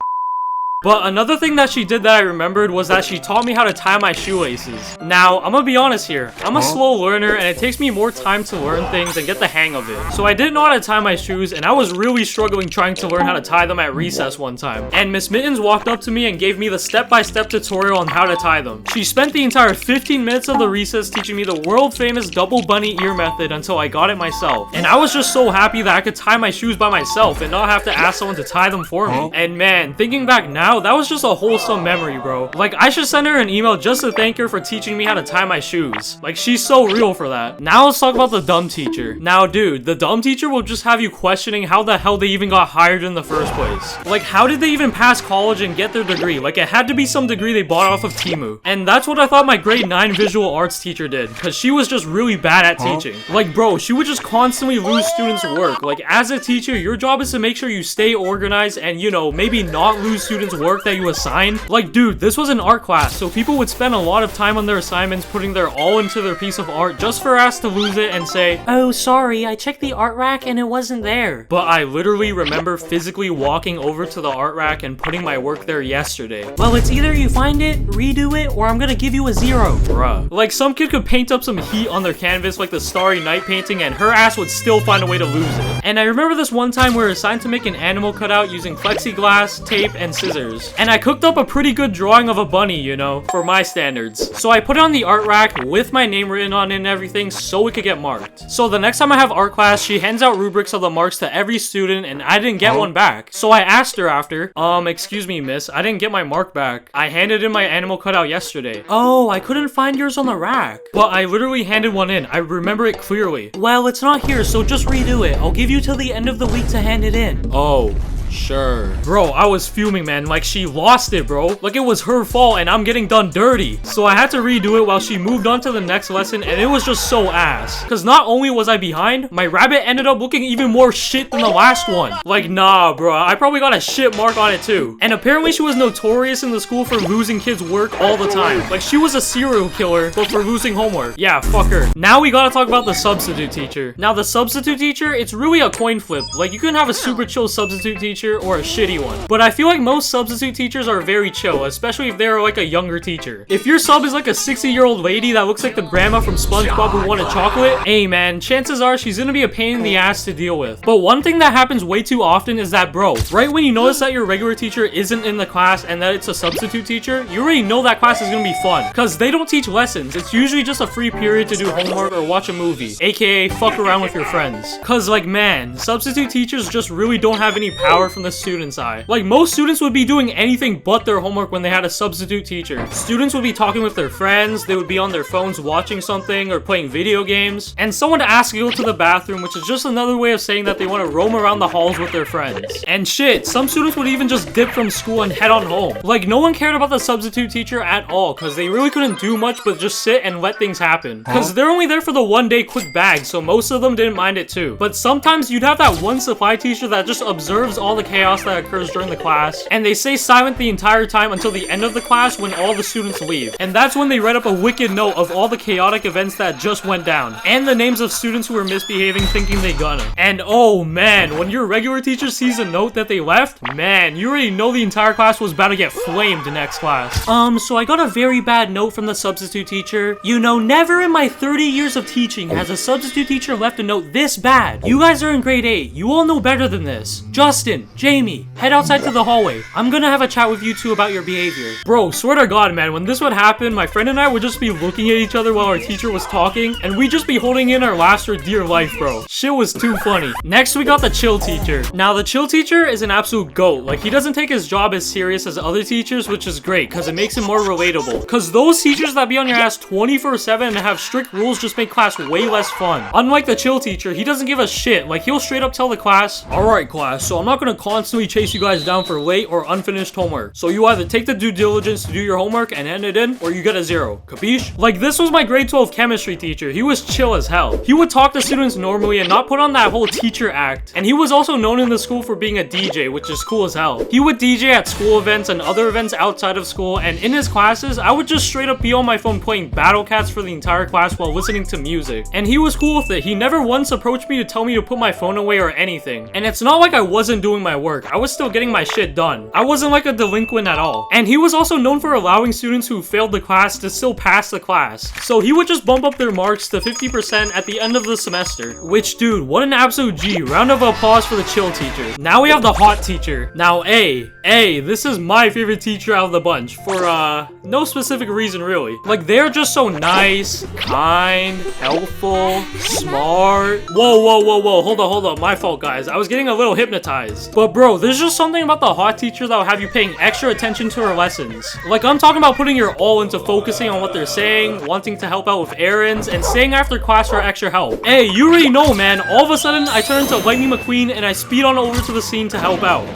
But another thing that she did that I remembered was that she taught me how to tie my shoelaces. Now, I'm gonna be honest here. I'm a slow learner and it takes me more time to learn things and get the hang of it. So I didn't know how to tie my shoes and I was really struggling trying to learn how to tie them at recess one time. And Miss Mittens walked up to me and gave me the step-by-step tutorial on how to tie them. She spent the entire 15 minutes of the recess teaching me the world-famous double bunny ear method until I got it myself. And I was just so happy that I could tie my shoes by myself and not have to ask someone to tie them for me. And man, thinking back now, now, that was just a wholesome memory, bro. Like, I should send her an email just to thank her for teaching me how to tie my shoes. Like, she's so real for that. Now let's talk about the dumb teacher. Now, dude, the dumb teacher will just have you questioning how the hell they even got hired in the first place. Like, how did they even pass college and get their degree? Like, it had to be some degree they bought off of Temu. And that's what I thought my grade 9 visual arts teacher did, because she was just really bad at teaching. Like, bro, she would just constantly lose students' work. Like, as a teacher, your job is to make sure you stay organized and, you know, maybe not lose students' work that you assign. Like, dude, this was an art class, so people would spend a lot of time on their assignments putting their all into their piece of art just for us to lose it and say, "Oh, sorry, I checked the art rack and it wasn't there." But I literally remember physically walking over to the art rack and putting my work there yesterday. Well, it's either you find it, redo it, or I'm gonna give you a 0. Bruh. Like, some kid could paint up some heat on their canvas like the Starry Night painting and her ass would still find a way to lose it. And I remember this one time we were assigned to make an animal cutout using plexiglass, tape, and scissors. And I cooked up a pretty good drawing of a bunny, you know, for my standards. So I put it on the art rack with my name written on it and everything so it could get marked. So the next time I have art class, she hands out rubrics of the marks to every student and I didn't get one back. So I asked her after, excuse me, miss, I didn't get my mark back. I handed in my animal cutout yesterday. Oh, I couldn't find yours on the rack. But I literally handed one in. I remember it clearly. Well, it's not here, so just redo it. I'll give you till the end of the week to hand it in. Oh. Sure. Bro, I was fuming, man. Like, she lost it, bro. Like, it was her fault and I'm getting done dirty. So I had to redo it while she moved on to the next lesson and it was just so ass. Because not only was I behind, my rabbit ended up looking even more shit than the last one. Like, nah, bro. I probably got a shit mark on it too. And apparently she was notorious in the school for losing kids' work all the time. Like, she was a serial killer, but for losing homework. Yeah, fuck her. Now we gotta talk about the substitute teacher. Now, the substitute teacher, it's really a coin flip. Like, you can have a super chill substitute teacher or a shitty one. But I feel like most substitute teachers are very chill, especially if they're like a younger teacher. If your sub is like a 60-year-old lady that looks like the grandma from SpongeBob who wanted chocolate, hey man, chances are she's gonna be a pain in the ass to deal with. But one thing that happens way too often is that, bro, right when you notice that your regular teacher isn't in the class and that it's a substitute teacher, you already know that class is gonna be fun. Cause they don't teach lessons, it's usually just a free period to do homework or watch a movie, aka fuck around with your friends. Cause like, man, substitute teachers just really don't have any power from the student's eye. Like, most students would be doing anything but their homework when they had a substitute teacher. Students would be talking with their friends, they would be on their phones watching something or playing video games, and someone would ask to go to the bathroom, which is just another way of saying that they want to roam around the halls with their friends. And shit, some students would even just dip from school and head on home. Like, no one cared about the substitute teacher at all, because they really couldn't do much but just sit and let things happen. Because they're only there for the one-day quick bag, so most of them didn't mind it too. But sometimes you'd have that one supply teacher that just observes all the chaos that occurs during the class, and they stay silent the entire time until the end of the class when all the students leave. And that's when they write up a wicked note of all the chaotic events that just went down, and the names of students who were misbehaving thinking they gonna. And oh man, when your regular teacher sees a note that they left, man, you already know the entire class was about to get flamed next class. So I got a very bad note from the substitute teacher. You know, never in my 30 years of teaching has a substitute teacher left a note this bad. You guys are in grade 8. You all know better than this. Justin, Jamie, head outside to the hallway. I'm gonna have a chat with you two about your behavior. Bro, swear to God, man, when this would happen, my friend and I would just be looking at each other while our teacher was talking, and we'd just be holding in our laughs for dear life, bro. Shit was too funny. Next, we got the chill teacher. Now, the chill teacher is an absolute goat. Like, he doesn't take his job as serious as other teachers, which is great, because it makes him more relatable. Because those teachers that be on your ass 24/7 and have strict rules just make class way less fun. Unlike the chill teacher, he doesn't give a shit. Like, he'll straight up tell the class, "Alright class, so I'm not gonna constantly chase you guys down for late or unfinished homework. So you either take the due diligence to do your homework and hand it in, or you get a 0. Capiche?" Like, this was my grade 12 chemistry teacher. He was chill as hell. He would talk to students normally and not put on that whole teacher act. And he was also known in the school for being a DJ, which is cool as hell. He would DJ at school events and other events outside of school, and in his classes, I would just straight up be on my phone playing Battle Cats for the entire class while listening to music. And he was cool with it. He never once approached me to tell me to put my phone away or anything. And it's not like I wasn't doing my work. I was still getting my shit done. I wasn't like a delinquent at all. And he was also known for allowing students who failed the class to still pass the class. So he would just bump up their marks to 50% at the end of the semester. Which, dude, what an absolute G. Round of applause for the chill teacher. Now we have the hot teacher. Now, this is my favorite teacher out of the bunch for, no specific reason really. Like, they're just so nice, kind, helpful, smart. Whoa, hold on, my fault guys. I was getting a little hypnotized. But bro, there's just something about the hot teacher that will have you paying extra attention to her lessons. Like, I'm talking about putting your all into focusing on what they're saying, wanting to help out with errands, and staying after class for extra help. Hey, you already know, man. All of a sudden, I turn into Lightning McQueen and I speed on over to the scene to help out.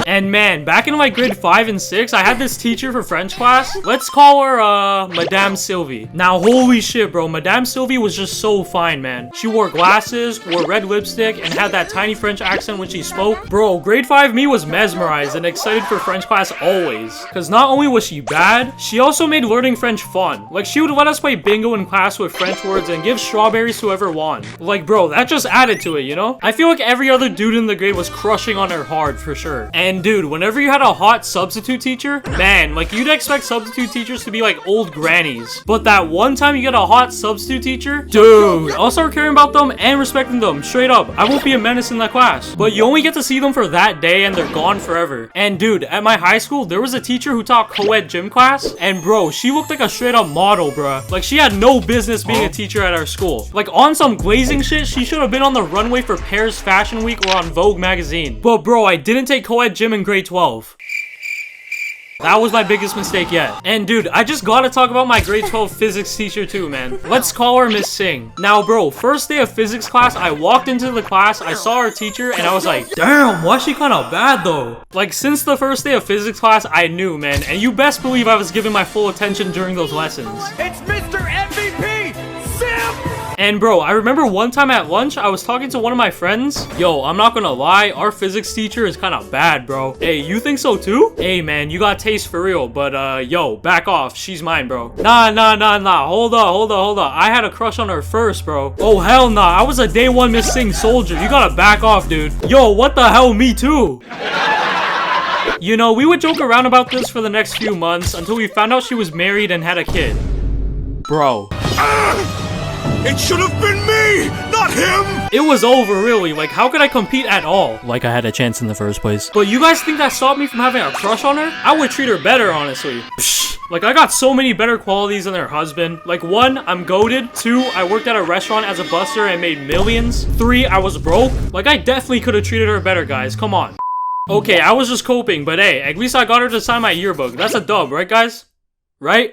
And man, back in like grade 5 and 6, I had this teacher for French class. Let's call her, Madame Sylvie. Now, holy shit, bro. Madame Sylvie was just so fine, man. She wore glasses, wore red lipstick, and had that tiny French accent when she spoke. Bro, grade 5 me was mesmerized and excited for French class always. Because not only was she bad, she also made learning French fun. Like, she would let us play bingo in class with French words and give strawberries to whoever won. Like, bro, that just added to it, you know? I feel like every other dude in the grade was crushing on her hard for sure. And dude, whenever you had a hot substitute teacher, man, like, you'd expect substitute teachers to be like old grannies. But that one time you get a hot substitute teacher, dude, I'll start caring about them and respecting them straight up. I won't be a menace in that class. But you only get to see them for that day and they're gone forever. And dude, at my high school, there was a teacher who taught co-ed gym class, and bro, she looked like a straight up model, bruh. Like, she had no business being a teacher at our school. Like, on some glazing shit, she should have been on the runway for Paris Fashion Week or on Vogue magazine. But bro, I didn't take co-ed gym in grade 12. That was my biggest mistake yet. And dude, I just gotta talk about my grade 12 physics teacher too, man. Let's call her Miss Singh. Now bro, first day of physics class, I walked into the class, I saw our teacher, and I was like, damn, why is she kinda bad though? Like, since the first day of physics class, I knew, man. And you best believe I was giving my full attention during those lessons. It's Mr. MVP, Simp! And bro, I remember one time at lunch, I was talking to one of my friends. Yo, I'm not gonna lie, our physics teacher is kind of bad, bro. Hey, you think so too? Hey man, you got taste for real, but yo, back off. She's mine, bro. Nah. Hold on. I had a crush on her first, bro. Oh, hell nah. I was a day one Miss Singh soldier. You gotta back off, dude. Yo, what the hell? Me too. You know, we would joke around about this for the next few months until we found out she was married and had a kid. Bro. It should have been me, not him! It was over, really. Like, how could I compete at all? Like I had a chance in the first place. But you guys think that stopped me from having a crush on her? I would treat her better, honestly. Psh. Like, I got so many better qualities than her husband. Like, 1, I'm goated. 2, I worked at a restaurant as a buster and made millions. 3, I was broke. Like, I definitely could have treated her better, guys. Come on. Okay, I was just coping, but hey, at least I got her to sign my yearbook. That's a dub, right, guys? Right?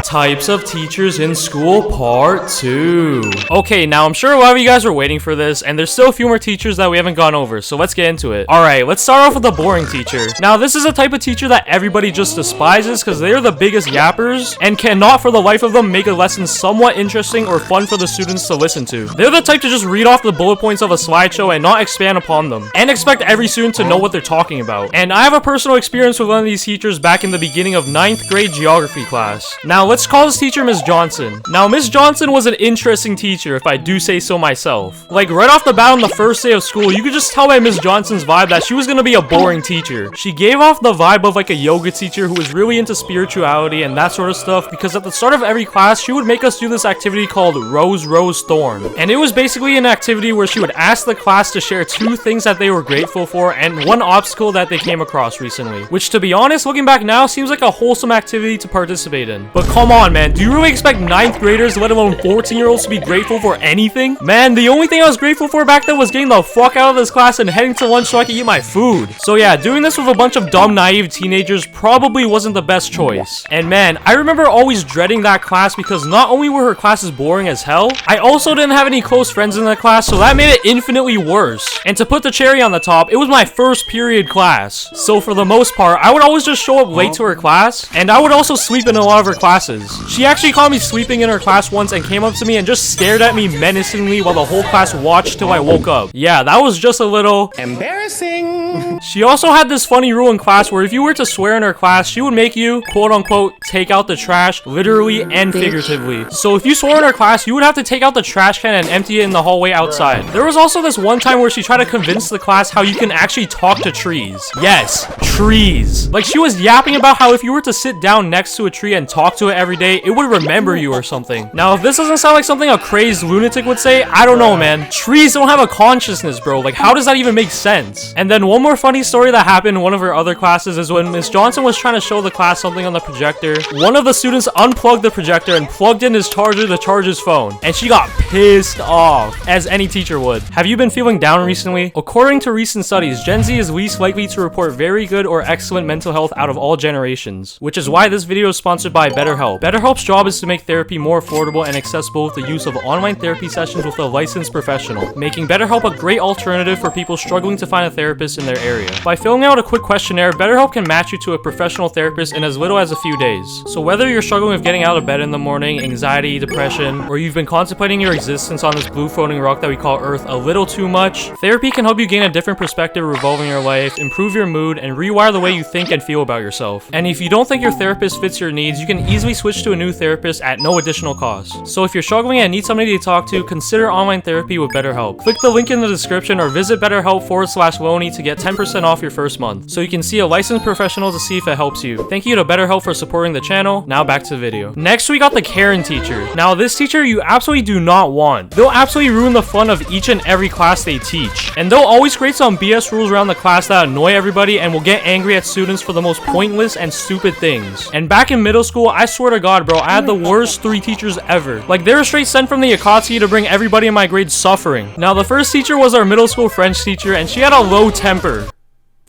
Types of teachers in school part 2. Okay, now I'm sure a lot of you guys were waiting for this, and there's still a few more teachers that we haven't gone over, so let's get into it. Alright, let's start off with the boring teacher. Now, this is a type of teacher that everybody just despises because they are the biggest yappers and cannot for the life of them make a lesson somewhat interesting or fun for the students to listen to. They're the type to just read off the bullet points of a slideshow and not expand upon them, and expect every student to know what they're talking about. And I have a personal experience with one of these teachers back in the beginning of 9th grade geography class. Now, let's call this teacher Miss Johnson. Now, Miss Johnson was an interesting teacher, if I do say so myself. Like, right off the bat on the first day of school, you could just tell by Miss Johnson's vibe that she was gonna be a boring teacher. She gave off the vibe of like a yoga teacher who was really into spirituality and that sort of stuff, because at the start of every class, she would make us do this activity called Rose, Rose, Thorn. And it was basically an activity where she would ask the class to share 2 things that they were grateful for and 1 obstacle that they came across recently. Which, to be honest, looking back now, seems like a wholesome activity to participate in. But come on, man. Do you really expect 9th graders, let alone 14-year-olds, to be grateful for anything? Man, the only thing I was grateful for back then was getting the fuck out of this class and heading to lunch so I could eat my food. So yeah, doing this with a bunch of dumb, naive teenagers probably wasn't the best choice. And man, I remember always dreading that class because not only were her classes boring as hell, I also didn't have any close friends in the class, so that made it infinitely worse. And to put the cherry on the top, it was my first period class. So for the most part, I would always just show up late to her class, and I would also sleep in a lot of her classes. She actually caught me sleeping in her class once and came up to me and just stared at me menacingly while the whole class watched till I woke up. Yeah, that was just a little embarrassing. She also had this funny rule in class where if you were to swear in her class, she would make you, quote unquote, take out the trash, literally and figuratively. So if you swore in her class, you would have to take out the trash can and empty it in the hallway outside. There was also this one time where she tried to convince the class how you can actually talk to trees. Yes, trees. Like, she was yapping about how if you were to sit down next to a tree and talk to it every day, it would remember you or something. Now, if this doesn't sound like something a crazed lunatic would say, I don't know, man. Trees don't have a consciousness, bro. Like, how does that even make sense? And then one more funny story that happened in one of her other classes is when Miss Johnson was trying to show the class something on the projector. One of the students unplugged the projector and plugged in his charger to charge his phone, and she got pissed off, as any teacher would. Have you been feeling down recently? According to recent studies, Gen Z is least likely to report very good or excellent mental health out of all generations, which is why this video is sponsored by BetterHelp. BetterHelp's job is to make therapy more affordable and accessible with the use of online therapy sessions with a licensed professional, making BetterHelp a great alternative for people struggling to find a therapist in their area. By filling out a quick questionnaire, BetterHelp can match you to a professional therapist in as little as a few days. So whether you're struggling with getting out of bed in the morning, anxiety, depression, or you've been contemplating your existence on this blue floating rock that we call Earth a little too much, therapy can help you gain a different perspective revolving your life, improve your mood, and rewire the way you think and feel about yourself. And if you don't think your therapist fits your needs, you can easily switch to a new therapist at no additional cost. So if you're struggling and need somebody to talk to, consider online therapy with BetterHelp. Click the link in the description or visit BetterHelp.com/LoneE to get 10% off your first month, so you can see a licensed professional to see if it helps you. Thank you to BetterHelp for supporting the channel. Now back to the video. Next, we got the Karen teacher. Now this teacher you absolutely do not want. They'll absolutely ruin the fun of each and every class they teach, and they'll always create some BS rules around the class that annoy everybody and will get angry at students for the most pointless and stupid things. And back in middle school, I swear to God, bro, I had the worst 3 teachers ever. Like, they were straight sent from the Akatsuki to bring everybody in my grade suffering. Now, the first teacher was our middle school French teacher, and she had a low temper.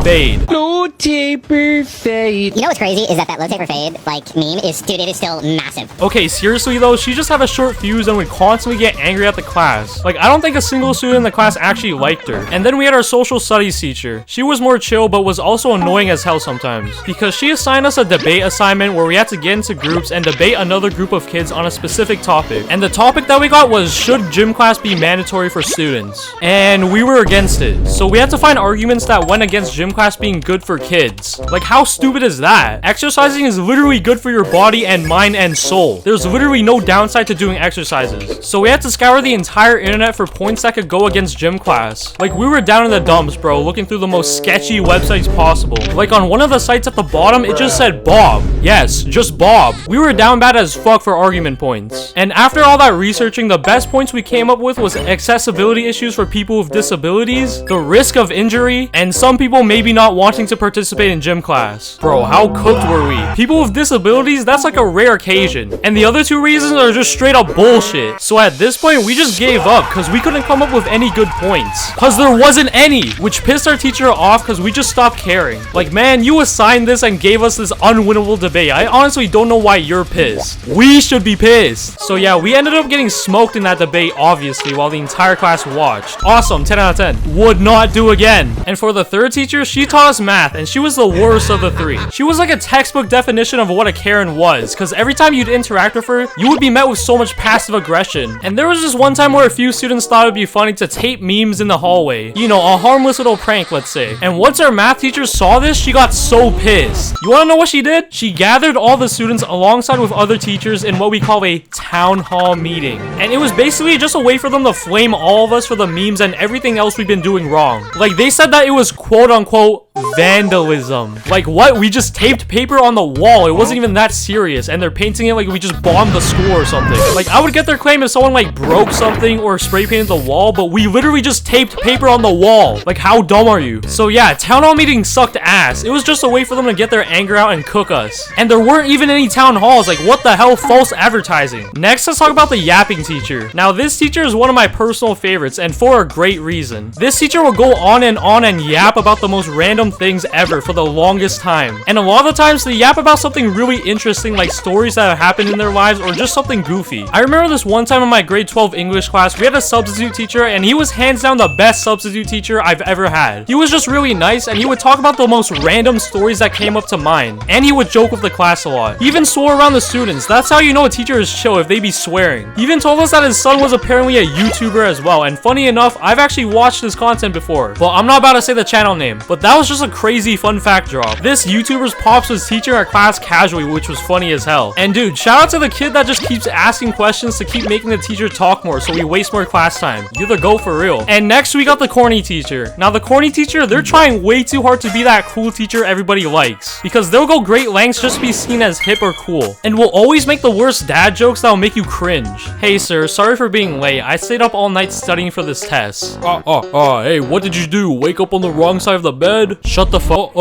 Fade. Low taper fade. You know what's crazy is that low taper fade, like, meme is, dude, it is still massive. Okay, seriously though, she just had a short fuse and would constantly get angry at the class. Like, I don't think a single student in the class actually liked her. And then we had our social studies teacher. She was more chill, but was also annoying as hell sometimes, because she assigned us a debate assignment where we had to get into groups and debate another group of kids on a specific topic. And the topic that we got was, should gym class be mandatory for students? And we were against it. So we had to find arguments that went against gym class being good for kids. Like, how stupid is that? Exercising is literally good for your body and mind and soul. There's literally no downside to doing exercises. So we had to scour the entire internet for points that could go against gym class. Like, we were down in the dumps, bro, looking through the most sketchy websites possible. Like, on one of the sites at the bottom, it just said Bob. Yes, just Bob. We were down bad as fuck for argument points. And after all that researching, the best points we came up with was accessibility issues for people with disabilities, the risk of injury, and some people maybe not wanting to participate in gym class. Bro, how cooked were we? People with disabilities, that's like a rare occasion. And the other 2 reasons are just straight up bullshit. So at this point, we just gave up because we couldn't come up with any good points. Because there wasn't any, which pissed our teacher off because we just stopped caring. Like, man, you assigned this and gave us this unwinnable debate. I honestly don't know why you're pissed. We should be pissed. So yeah, we ended up getting smoked in that debate, obviously, while the entire class watched. Awesome, 10 out of 10. Would not do again. And for the third teacher, she taught us math, and she was the worst of the 3. She was like a textbook definition of what a Karen was, because every time you'd interact with her, you would be met with so much passive aggression. And there was just one time where a few students thought it'd be funny to tape memes in the hallway. You know, a harmless little prank, let's say. And once our math teacher saw this, she got so pissed. You wanna know what she did? She gathered all the students alongside with other teachers in what we call a town hall meeting. And it was basically just a way for them to flame all of us for the memes and everything else we've been doing wrong. Like, they said that it was quote unquote vandalism. Like, what? We just taped paper on the wall. It wasn't even that serious, and they're painting it like we just bombed the school or something. Like, I would get their claim if someone like broke something or spray painted the wall, but we literally just taped paper on the wall. Like, how dumb are you? So yeah, town hall meetings sucked ass. It was just a way for them to get their anger out and cook us. And there weren't even any town halls. Like, what the hell? False advertising. Next, let's talk about the yapping teacher. Now, this teacher is one of my personal favorites, and for a great reason. This teacher will go on and yap about the most random things ever for the longest time. And a lot of the times, they yap about something really interesting, like stories that have happened in their lives or just something goofy. I remember this one time in my grade 12 English class, we had a substitute teacher, and he was hands down the best substitute teacher I've ever had. He was just really nice, and he would talk about the most random stories that came up to mind. And he would joke with the class a lot. He even swore around the students. That's how you know a teacher is chill, if they be swearing. He even told us that his son was apparently a YouTuber as well, and funny enough, I've actually watched his content before, but I'm not about to say the channel name. But that was just just a crazy fun fact drop. This YouTuber's pops was teaching our class casually, which was funny as hell. And dude, shout out to the kid that just keeps asking questions to keep making the teacher talk more so we waste more class time. You're the GOAT for real. And next we got the corny teacher. Now the corny teacher, they're trying way too hard to be that cool teacher everybody likes, because they'll go great lengths just to be seen as hip or cool, and will always make the worst dad jokes that'll make you cringe. Hey sir, sorry for being late. I stayed up all night studying for this test. Hey, what did you do? Wake up on the wrong side of the bed? Shut the fuck.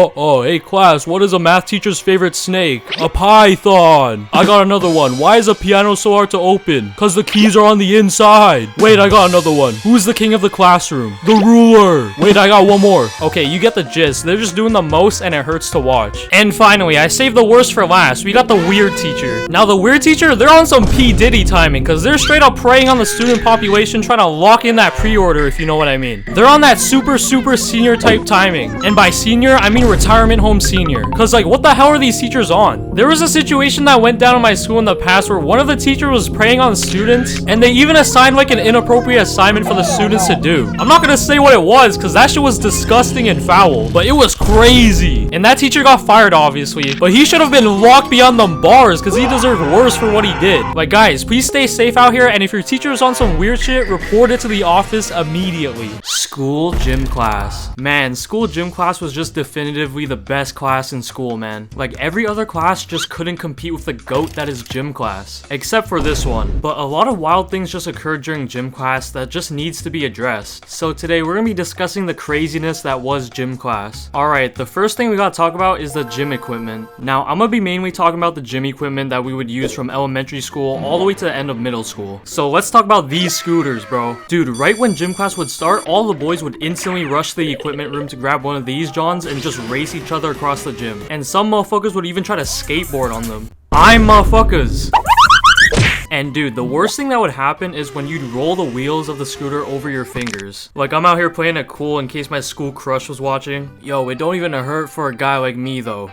Hey class, what is a math teacher's favorite snake? A python. I got another one. Why is a piano so hard to open? Cause the keys are on the inside. Wait, I got another one. Who's the king of the classroom? The ruler. Wait, I got one more. Okay, you get the gist. They're just doing the most and it hurts to watch. And finally, I saved the worst for last. We got the weird teacher. Now the weird teacher, they're on some P. Diddy timing, cause they're straight up preying on the student population, trying to lock in that pre-order, if you know what I mean. They're on that super senior type timing. And by senior, I mean retirement home senior. Cause like, what the hell are these teachers on? There was a situation that went down in my school in the past where one of the teachers was preying on students, and they even assigned like an inappropriate assignment for the students to do. I'm not gonna say what it was, cause that shit was disgusting and foul, but it was crazy. And that teacher got fired, obviously, but he should have been locked beyond them bars, cause he deserved worse for what he did. Like guys, please stay safe out here, and if your teacher is on some weird shit, report it to the office immediately. School gym class. Man, school gym class was just definitively the best class in school, man. Like every other class just couldn't compete with the GOAT that is gym class, except for this one. But a lot of wild things just occurred during gym class that just needs to be addressed. So today we're gonna be discussing the craziness that was gym class. Alright, the first thing we gotta talk about is the gym equipment. Now I'm gonna be mainly talking about the gym equipment that we would use from elementary school all the way to the end of middle school. So let's talk about these scooters, bro. Dude, right when gym class would start, all the boys would instantly rush to the equipment room to grab one of these Johns and just race each other across the gym. And some motherfuckers would even try to skateboard on them. I'm motherfuckers. And dude, the worst thing that would happen is when you'd roll the wheels of the scooter over your fingers. Like I'm out here playing it cool in case my school crush was watching. Yo, it don't even hurt for a guy like me though.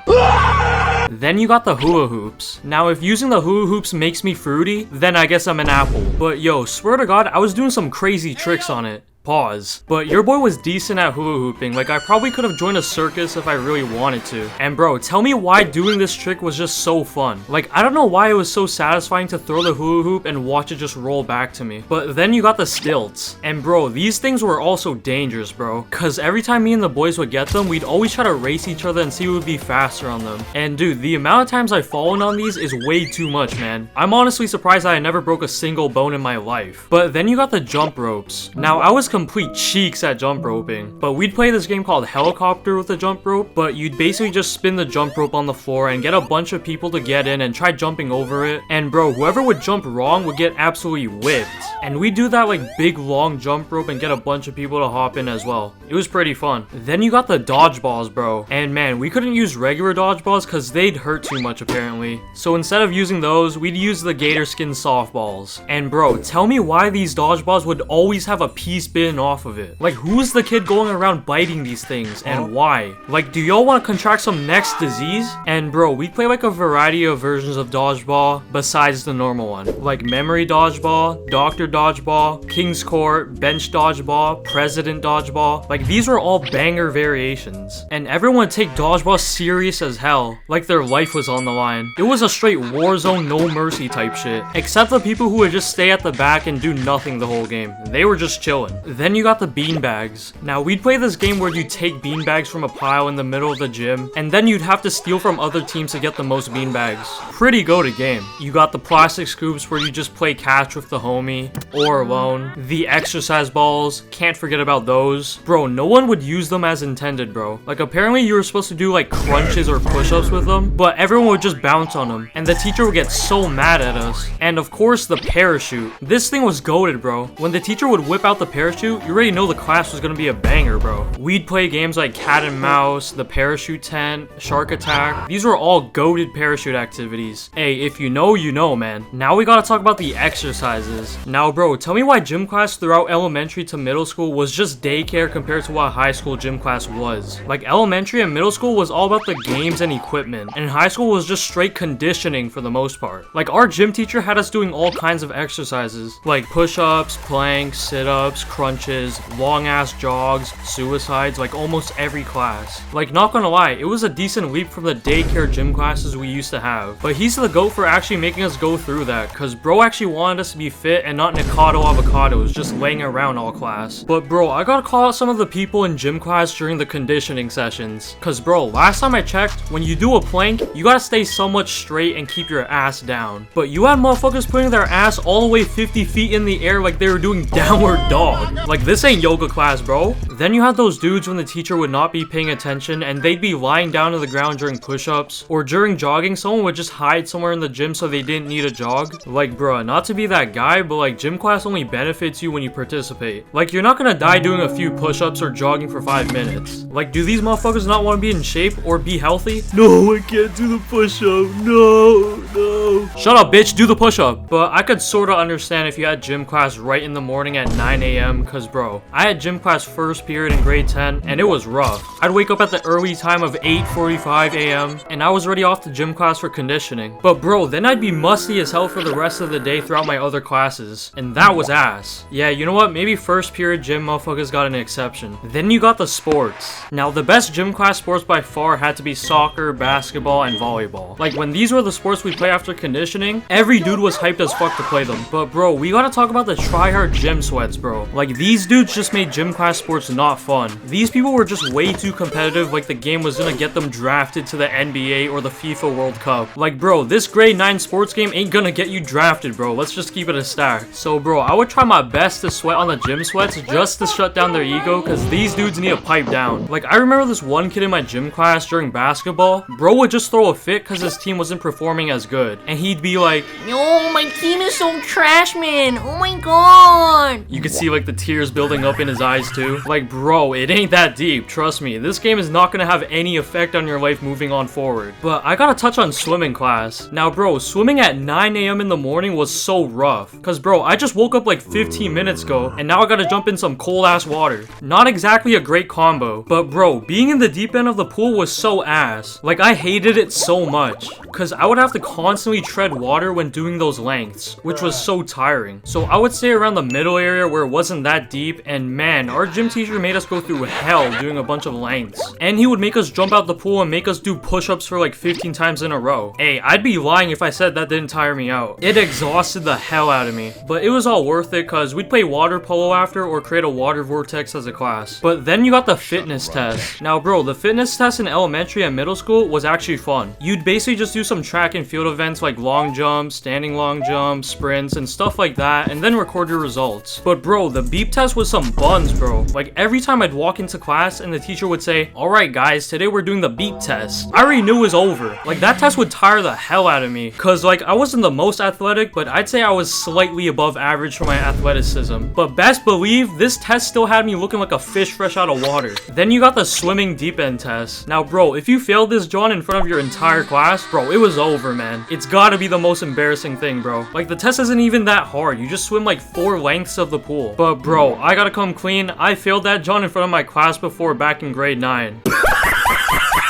Then you got the hula hoops. Now if using the hula hoops makes me fruity, then I guess I'm an apple. But yo, swear to God, I was doing some crazy tricks on it. Pause. But your boy was decent at hula hooping. Like I probably could have joined a circus if I really wanted to. And bro, tell me why doing this trick was just so fun. Like I don't know why it was so satisfying to throw the hula hoop and watch it just roll back to me. But then you got the stilts. And bro, these things were also dangerous, bro. Cause every time me and the boys would get them, we'd always try to race each other and see who would be faster on them. And dude, the amount of times I've fallen on these is way too much, man. I'm honestly surprised that I never broke a single bone in my life. But then you got the jump ropes. Now I was complete cheeks at jump roping, but we'd play this game called Helicopter with a jump rope, but you'd basically just spin the jump rope on the floor and get a bunch of people to get in and try jumping over it, and bro, whoever would jump wrong would get absolutely whipped. And we do that like big long jump rope and get a bunch of people to hop in as well. It was pretty fun. Then you got the dodgeballs, bro, and man, we couldn't use regular dodgeballs because they'd hurt too much apparently. So instead of using those, we'd use the gator skin softballs. And bro, tell me why these dodgeballs would always have a piece bitten off of it. Like who's the kid going around biting these things and why? Like do y'all want to contract some next disease? And bro, we play like a variety of versions of dodgeball besides the normal one. Like memory dodgeball, doctor dodgeball, king's court, bench dodgeball, president dodgeball. Like these were all banger variations. And everyone would take dodgeball serious as hell. Like their life was on the line. It was a straight war zone, no mercy type shit. Except the people who would just stay at the back and do nothing the whole game. They were just chilling. Then you got the beanbags. Now we'd play this game where you take beanbags from a pile in the middle of the gym, and then you'd have to steal from other teams to get the most beanbags. Pretty goated game. You got the plastic scoops where you just play catch with the homie or alone. The exercise balls, can't forget about those. Bro, no one would use them as intended, bro. Like apparently you were supposed to do like crunches or push-ups with them, but everyone would just bounce on them, and the teacher would get so mad at us. And of course the parachute. This thing was goated, bro. When the teacher would whip out the parachute, you already know the class was gonna be a banger, bro. We'd play games like cat and mouse, the parachute tent, shark attack. These were all goated parachute activities. Hey, if you know, you know, man. Now we gotta talk about the exercises. Now, bro, tell me why gym class throughout elementary to middle school was just daycare compared to what high school gym class was. Like elementary and middle school was all about the games and equipment, and high school was just straight conditioning for the most part. Like our gym teacher had us doing all kinds of exercises, like push-ups, planks, sit-ups, crunches, lunches, long ass jogs, suicides, like almost every class. Like, not gonna lie, it was a decent leap from the daycare gym classes we used to have. But he's the GOAT for actually making us go through that, cause bro actually wanted us to be fit and not Nikado avocados just laying around all class. But bro, I gotta call out some of the people in gym class during the conditioning sessions. Cause bro, last time I checked, when you do a plank, you gotta stay somewhat straight and keep your ass down. But you had motherfuckers putting their ass all the way 50 feet in the air like they were doing downward dog. Like, this ain't yoga class, bro. Then you had those dudes when the teacher would not be paying attention and they'd be lying down to the ground during push-ups, or during jogging, someone would just hide somewhere in the gym so they didn't need a jog. Like, bruh, not to be that guy, but like, gym class only benefits you when you participate. Like, you're not gonna die doing a few push-ups or jogging for 5 minutes. Like, do these motherfuckers not want to be in shape or be healthy? No, I can't do the push-up. No. Shut up, bitch, do the push-up. But I could sorta understand if you had gym class right in the morning at 9 a.m. cause bro, I had gym class first period in grade 10 and it was rough. I'd wake up at the early time of 8:45 a.m. and I was already off to gym class for conditioning. But bro, then I'd be musty as hell for the rest of the day throughout my other classes, and that was ass. Yeah, you know what, maybe first period gym motherfuckers got an exception. Then you got the sports. Now, the best gym class sports by far had to be soccer, basketball, and volleyball. Like, when these were the sports we play after conditioning, every dude was hyped as fuck to play them. But bro, we gotta talk about the tryhard gym sweats, bro. Like, these dudes just made gym class sports not fun. These people were just way too competitive, like the game was gonna get them drafted to the NBA or the FIFA World Cup. Like, bro, this grade 9 sports game ain't gonna get you drafted, bro. Let's just keep it a stack. So bro, I would try my best to sweat on the gym sweats just to shut down their ego, cause these dudes need to pipe down. Like, I remember this one kid in my gym class during basketball, bro would just throw a fit cause his team wasn't performing as good. And he'd be like, "Yo, my team is so trash, man. Oh my god." You could see like the tears building up in his eyes too. Like, bro, it ain't that deep, trust me. This game is not gonna have any effect on your life moving on forward. But I gotta touch on swimming class. Now bro, swimming at 9 a.m. in the morning was so rough. Cause bro, I just woke up like 15 minutes ago and now I gotta jump in some cold ass water. Not exactly a great combo. But bro, being in the deep end of the pool was so ass. Like, I hated it so much. Cause I would have to constantly tread water when doing those lengths, which was so tiring. So I would stay around the middle area where it wasn't that deep, and man, our gym teacher made us go through hell doing a bunch of lengths. And he would make us jump out the pool and make us do push-ups for like 15 times in a row. Hey, I'd be lying if I said that didn't tire me out. It exhausted the hell out of me. But it was all worth it cause we'd play water polo after or create a water vortex as a class. But then you got the fitness test. Now bro, the fitness test in elementary and middle school was actually fun. You'd basically just do some track and field events like long jumps, standing long jumps, sprints, and stuff like that, and then record your results. But bro, the beep test was some buns, bro. Like, every time I'd walk into class and the teacher would say, "Alright guys, today we're doing the beep test," I already knew it was over. Like, that test would tire the hell out of me. Cause like, I wasn't the most athletic, but I'd say I was slightly above average for my athleticism. But best believe, this test still had me looking like a fish fresh out of water. Then you got the swimming deep end test. Now bro, if you failed this John in front of your entire class, bro, it was over, man. It's gotta be the most embarrassing thing, bro. Like, the test isn't even that hard. You just swim like 4 lengths of the pool. But bro, I gotta come clean. I failed that John in front of my class before back in grade 9.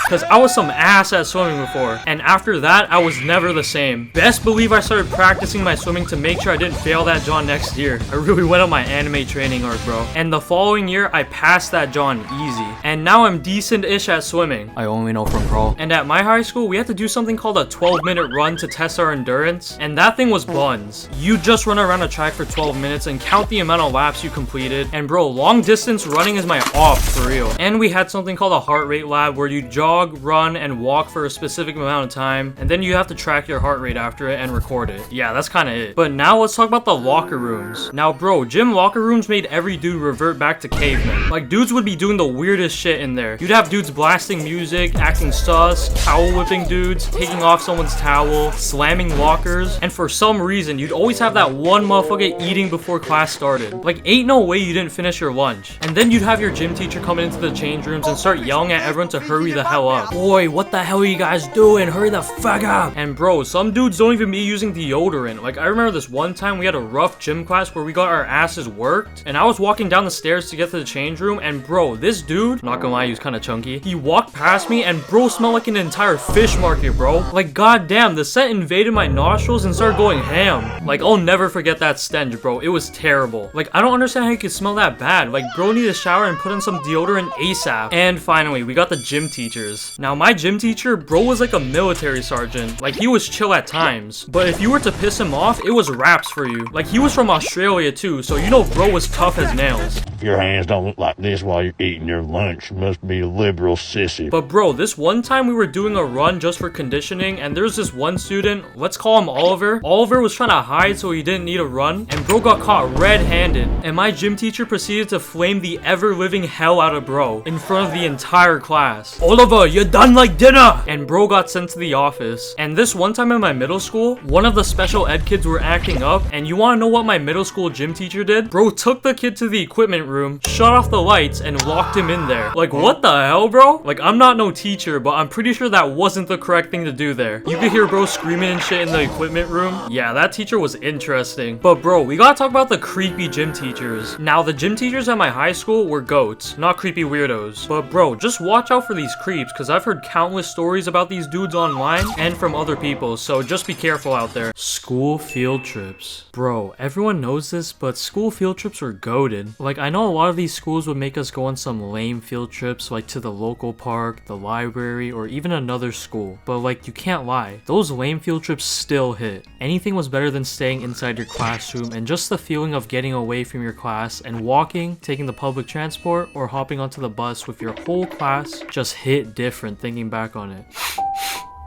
Cause I was some ass at swimming before, and after that, I was never the same. Best believe I started practicing my swimming to make sure I didn't fail that John next year. I really went on my anime training arc, bro. And the following year, I passed that John easy. And now I'm decent-ish at swimming. I only know from crawl. And at my high school, we had to do something called a 12-minute run to test our endurance, and that thing was buns. You just run around a track for 12 minutes and count the amount of laps you completed. And bro, long distance running is my off for real. And we had something called a heart rate lab where you jog, run, and walk for a specific amount of time, and then you have to track your heart rate after it and record it. Yeah, that's kind of it. But now let's talk about the locker rooms. Now bro, gym locker rooms made every dude revert back to cavemen. Like, dudes would be doing the weirdest shit in there. You'd have dudes blasting music, acting sus, towel whipping dudes, taking off someone's towel, slamming lockers, and for some reason, you'd always have that one motherfucker eating before class started. Like, ain't no way you didn't finish your lunch. And then you'd have your gym teacher coming into the change rooms and start yelling at everyone to hurry the hell up. Boy, what the hell are you guys doing? Hurry the fuck up. And bro, some dudes don't even be using deodorant. Like I remember this one time we had a rough gym class where we got our asses worked, and I was walking down the stairs to get to the change room, and bro, this dude, not gonna lie, he was kind of chunky. He walked past me, and bro smelled like an entire fish market, bro. Like goddamn, the scent invaded my nostrils and started going ham. Like I'll never forget that stench, bro. It was terrible. Like I don't understand how you could smell that bad. Like bro needed a shower and put in some deodorant ASAP. And finally, we got the gym teachers. Now my gym teacher, bro, was like a military sergeant. Like he was chill at times, but if you were to piss him off, it was raps for you. Like he was from Australia too, so you know bro was tough as nails. If your hands don't look like this while you're eating your lunch, you must be a liberal sissy. But bro, this one time we were doing a run just for conditioning, and there's this one student, let's call him Oliver. Oliver was trying to hide so he didn't need a run, and bro got caught red-handed, and my gym teacher proceeded to flame the ever-living hell out of bro in front of the entire class. Oliver, you're done like dinner! And bro got sent to the office. And this one time in my middle school, one of the special ed kids were acting up, and you wanna know what my middle school gym teacher did? Bro took the kid to the equipment room, shut off the lights, and locked him in there. Like what the hell, bro? Like I'm not no teacher, but I'm pretty sure that wasn't the correct thing to do there. You could hear bro screaming and shit in the equipment room. Yeah, that teacher was interesting. But bro, we gotta talk about the creepy gym teachers. Now the gym teachers at my high school were goats, not creepy weirdos. But bro, just watch out for these creeps, because I've heard countless stories about these dudes online and from other people, so just be careful out there. School field trips. Bro, everyone knows this, but school field trips were goated. Like I know a lot of these schools would make us go on some lame field trips, like to the local park, the library, or even another school. But like you can't lie, those lame field trips still hit. Anything was better than staying inside your classroom, and just the feeling of getting away from your class and walking, taking the public transport, or hopping onto the bus with your whole class just hit different thinking back on it.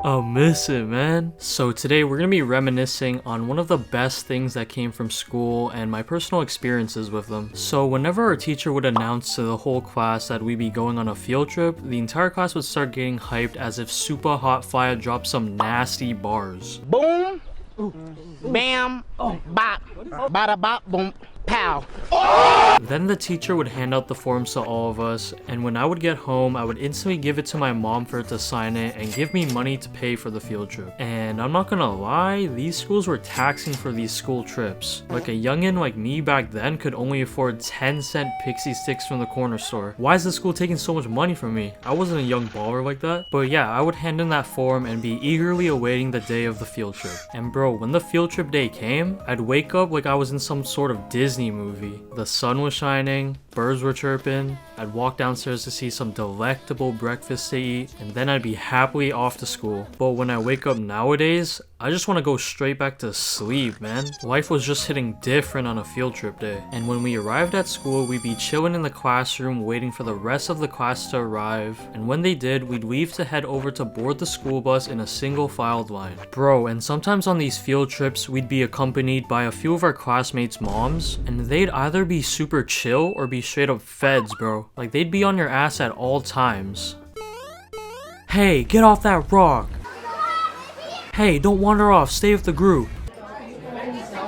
I'll miss it, man. So today we're gonna be reminiscing on one of the best things that came from school and my personal experiences with them. So whenever our teacher would announce to the whole class that we'd be going on a field trip, the entire class would start getting hyped as if Super Hot Fire dropped some nasty bars. Boom, bam, bop, bada bop, boom, pow. Then the teacher would hand out the forms to all of us, and when I would get home, I would instantly give it to my mom for her to sign it and give me money to pay for the field trip. And I'm not gonna lie, these schools were taxing for these school trips. Like a youngin' like me back then could only afford 10-cent pixie sticks from the corner store. Why is the school taking so much money from me? I wasn't a young baller like that. But yeah, I would hand in that form and be eagerly awaiting the day of the field trip. And bro, when the field trip day came, I'd wake up like I was in some sort of Disney movie. The sun was shining, birds were chirping, I'd walk downstairs to see some delectable breakfast to eat, and then I'd be happily off to school. But when I wake up nowadays, I just want to go straight back to sleep, man. Life was just hitting different on a field trip day. And when we arrived at school, we'd be chilling in the classroom waiting for the rest of the class to arrive. And when they did, we'd leave to head over to board the school bus in a single filed line. Bro, and sometimes on these field trips, we'd be accompanied by a few of our classmates' moms, and they'd either be super chill or be straight up feds, bro. Like they'd be on your ass at all times. Hey, get off that rock. Hey, don't wander off, stay with the group.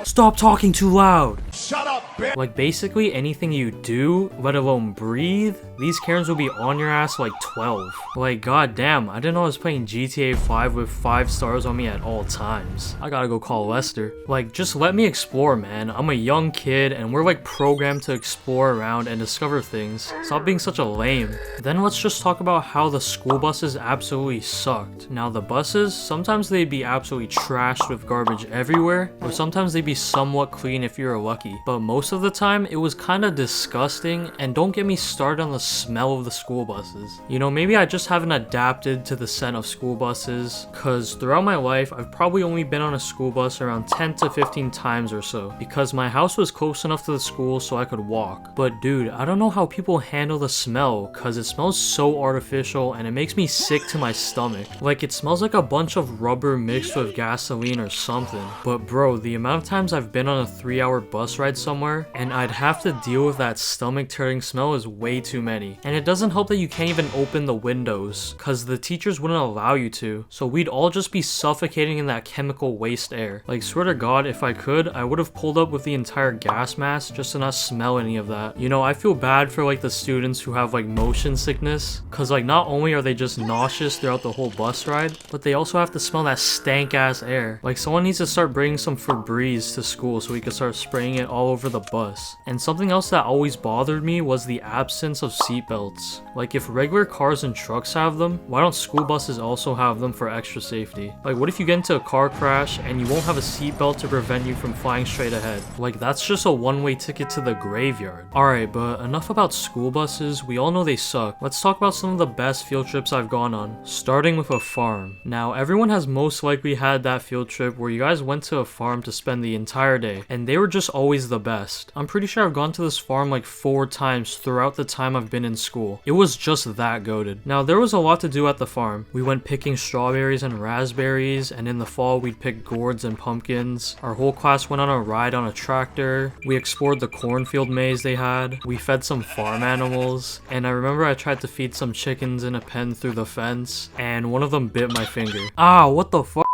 Stop talking too loud. Shut up, bitch. Like basically anything you do, let alone breathe, these Karens will be on your ass like 12. Like goddamn, I didn't know I was playing GTA 5 with 5 stars on me at all times. I gotta go call Lester. Like just let me explore, man. I'm a young kid and we're like programmed to explore around and discover things. Stop being such a lame. Then let's just talk about how the school buses absolutely sucked. Now the buses, sometimes they'd be absolutely trashed with garbage everywhere, or sometimes they'd be somewhat clean if you were lucky. But most of the time, it was kind of disgusting, and don't get me started on the smell of the school buses. You know, maybe I just haven't adapted to the scent of school buses, cause throughout my life, I've probably only been on a school bus around 10 to 15 times or so, because my house was close enough to the school so I could walk. But dude, I don't know how people handle the smell, cause it smells so artificial and it makes me sick to my stomach. Like it smells like a bunch of rubber mixed with gasoline or something. But bro, the amount of times I've been on a 3-hour bus ride somewhere and I'd have to deal with that stomach turning smell is way too many. many. And it doesn't help that you can't even open the windows, cause the teachers wouldn't allow you to. So we'd all just be suffocating in that chemical waste air. Like, swear to God, if I could, I would have pulled up with the entire gas mask just to not smell any of that. You know, I feel bad for like the students who have like motion sickness, cause like not only are they just nauseous throughout the whole bus ride, but they also have to smell that stank ass air. Like, someone needs to start bringing some Febreze to school so we could start spraying it all over the bus. And something else that always bothered me was the absence of seatbelts. Like, if regular cars and trucks have them, why don't school buses also have them for extra safety? Like, what if you get into a car crash and you won't have a seatbelt to prevent you from flying straight ahead? Like, that's just a one-way ticket to the graveyard. Alright, but enough about school buses. We all know they suck. Let's talk about some of the best field trips I've gone on, starting with a farm. Now, everyone has most likely had that field trip where you guys went to a farm to spend the entire day, and they were just always the best. I'm pretty sure I've gone to this farm like 4 times throughout the time I've been in school. It was just that goated. Now, there was a lot to do at the farm. We went picking strawberries and raspberries, and in the fall we'd pick gourds and pumpkins. Our whole class went on a ride on a tractor. We explored the cornfield maze they had. We fed some farm animals, and I remember I tried to feed some chickens in a pen through the fence, and one of them bit my finger. Ah, what the fuck?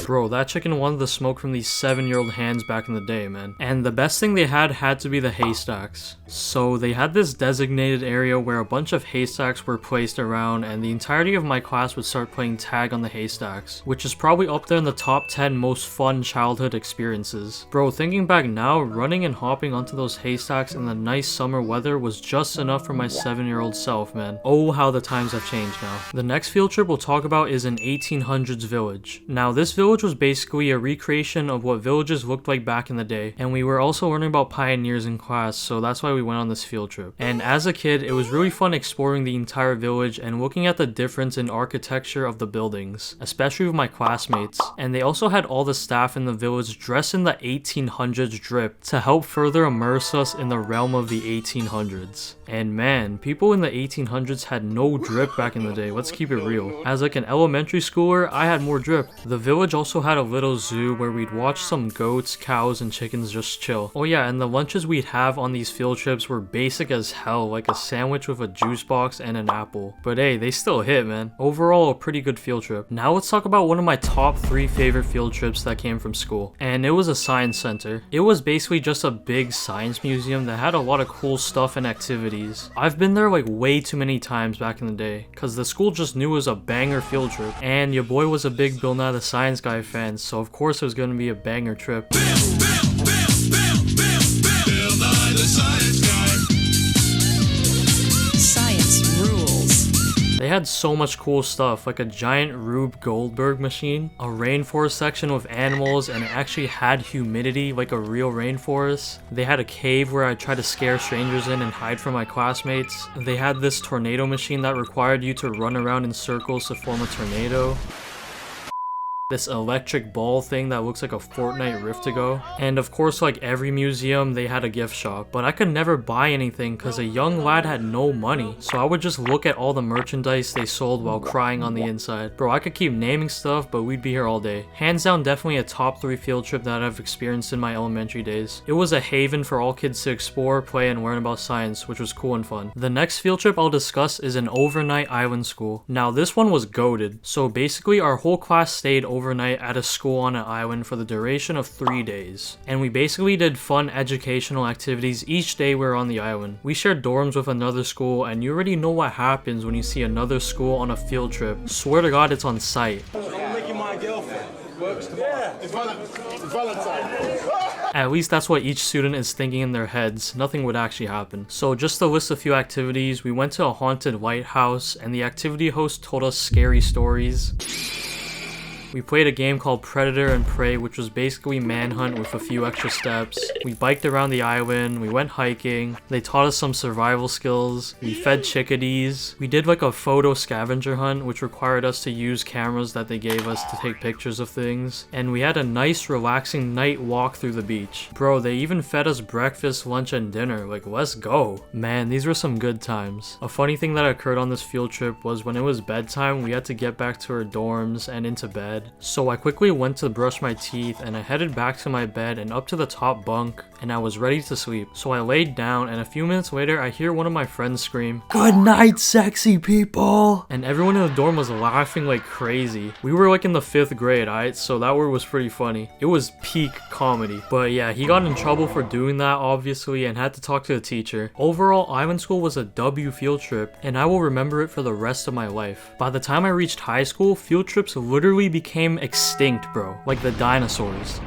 Bro, that chicken wanted the smoke from these 7-year-old hands back in the day, man. And the best thing they had to be the haystacks. So they had this designated area where a bunch of haystacks were placed around, and the entirety of my class would start playing tag on the haystacks, which is probably up there in the top 10 most fun childhood experiences. Bro, thinking back now, running and hopping onto those haystacks in the nice summer weather was just enough for my 7-year-old self, man. Oh, how the times have changed now. The next field trip we'll talk about is an 1800s village. Now, this village was basically a recreation of what villages looked like back in the day, and we were also learning about pioneers in class, so that's why we went on this field trip. And as a kid, it was really fun exploring the entire village and looking at the difference in architecture of the buildings, especially with my classmates. And they also had all the staff in the village dressed in the 1800s drip to help further immerse us in the realm of the 1800s. And man, people in the 1800s had no drip back in the day, let's keep it real. As like an elementary schooler, I had more drip. The village also had a little zoo where we'd watch some goats, cows, and chickens just chill. Oh yeah, and the lunches we'd have on these field trips were basic as hell, like a sandwich with a juice box and an apple. But hey, they still hit, man. Overall, a pretty good field trip. Now let's talk about one of my top 3 favorite field trips that came from school. And it was a science center. It was basically just a big science museum that had a lot of cool stuff and activities. I've been there like way too many times back in the day, cause the school just knew it was a banger field trip. And your boy was a big Bill Nye the Science Guy fan, so of course it was gonna be a banger trip. Bill Nye the Science Guy. Science rules. They had so much cool stuff, like a giant Rube Goldberg machine, a rainforest section with animals, and it actually had humidity like a real rainforest. They had a cave where I tried to scare strangers in and hide from my classmates. They had this tornado machine that required you to run around in circles to form a tornado. This electric ball thing that looks like a Fortnite Rift to Go. And of course, like every museum, they had a gift shop, but I could never buy anything because a young lad had no money. So I would just look at all the merchandise they sold while crying on the inside. Bro, I could keep naming stuff, but we'd be here all day. Hands down, definitely a top 3 field trip that I've experienced in my elementary days. It was a haven for all kids to explore, play, and learn about science, which was cool and fun. The next field trip I'll discuss is an overnight island school. Now, this one was goated. So basically, our whole class stayed overnight at a school on an island for the duration of 3 days. And we basically did fun educational activities each day we were on the island. We shared dorms with another school, and you already know what happens when you see another school on a field trip. Swear to God, it's on site. I'm making my girlfriend. Works tomorrow. Yeah, it's Valentine's. At least that's what each student is thinking in their heads. Nothing would actually happen. So just to list a few activities, we went to a haunted lighthouse, and the activity host told us scary stories. We played a game called Predator and Prey, which was basically Manhunt with a few extra steps. We biked around the island, we went hiking, they taught us some survival skills, we fed chickadees. We did like a photo scavenger hunt, which required us to use cameras that they gave us to take pictures of things. And we had a nice relaxing night walk through the beach. Bro, they even fed us breakfast, lunch, and dinner. Like, let's go. Man, these were some good times. A funny thing that occurred on this field trip was when it was bedtime, we had to get back to our dorms and into bed. bed. So I quickly went to brush my teeth and I headed back to my bed and up to the top bunk, and I was ready to sleep. So I laid down, and a few minutes later I hear one of my friends scream, "Good night, sexy people!" And everyone in the dorm was laughing like crazy. We were like in the 5th grade, alright? So that word was pretty funny. It was peak comedy. But yeah, he got in trouble for doing that obviously and had to talk to the teacher. Overall, island school was a W field trip, and I will remember it for the rest of my life. By the time I reached high school, field trips literally became extinct, bro. Like the dinosaurs.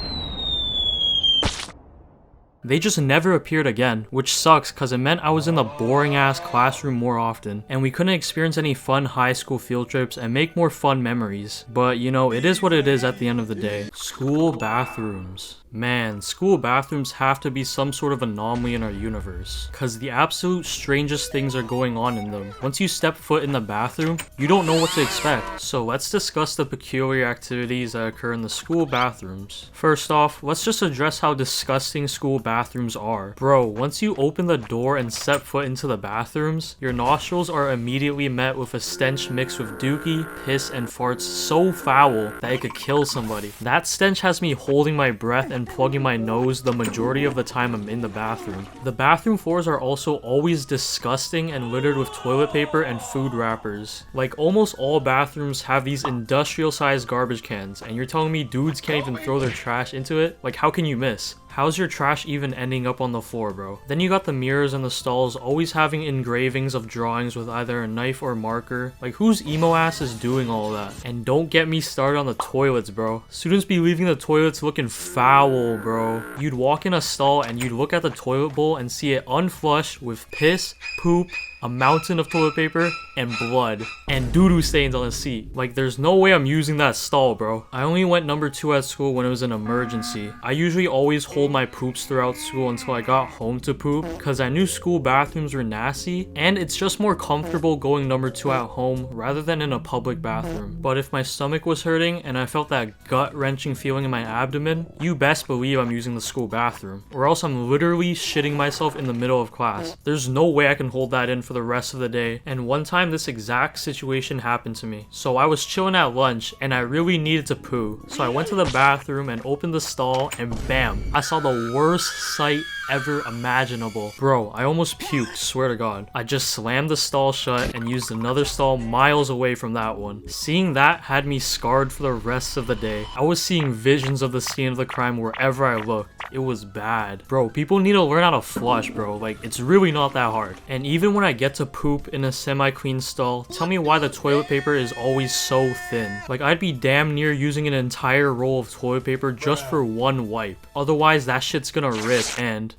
They just never appeared again, which sucks cause it meant I was in the boring ass classroom more often, and we couldn't experience any fun high school field trips and make more fun memories. But you know, it is what it is at the end of the day. School bathrooms. Man, school bathrooms have to be some sort of anomaly in our universe, cause the absolute strangest things are going on in them. Once you step foot in the bathroom, you don't know what to expect. So let's discuss the peculiar activities that occur in the school bathrooms. First off, let's just address how disgusting school bathrooms are. Bro, once you open the door and step foot into the bathrooms, your nostrils are immediately met with a stench mixed with dookie, piss, and farts so foul that it could kill somebody. That stench has me holding my breath and plugging my nose the majority of the time I'm in the bathroom. The bathroom floors are also always disgusting and littered with toilet paper and food wrappers. Like almost all bathrooms have these industrial sized garbage cans, and you're telling me dudes can't even throw their trash into it? Like how can you miss? How's your trash even ending up on the floor, bro? Then you got the mirrors in the stalls always having engravings of drawings with either a knife or marker. Like whose emo ass is doing all that? And don't get me started on the toilets, bro. Students be leaving the toilets looking foul, bro. You'd walk in a stall and you'd look at the toilet bowl and see it unflushed with piss, poop, a mountain of toilet paper, and blood, and doo-doo stains on the seat. Like there's no way I'm using that stall, bro. I only went number 2 at school when it was an emergency. I usually always hold my poops throughout school until I got home to poop, cause I knew school bathrooms were nasty, and it's just more comfortable going number 2 at home rather than in a public bathroom. But if my stomach was hurting and I felt that gut-wrenching feeling in my abdomen, you best believe I'm using the school bathroom, or else I'm literally shitting myself in the middle of class. There's no way I can hold that in for the rest of the day. And one time this exact situation happened to me. So I was chilling at lunch and I really needed to poo. So I went to the bathroom and opened the stall, and bam, I saw the worst sight ever imaginable. Bro, I almost puked, swear to God. I just slammed the stall shut and used another stall miles away from that one. Seeing that had me scarred for the rest of the day. I was seeing visions of the scene of the crime wherever I looked. It was bad. Bro, people need to learn how to flush, bro. Like, it's really not that hard. And even when I get to poop in a semi-clean stall, tell me why the toilet paper is always so thin. Like, I'd be damn near using an entire roll of toilet paper just for one wipe. Otherwise, that shit's gonna rip, and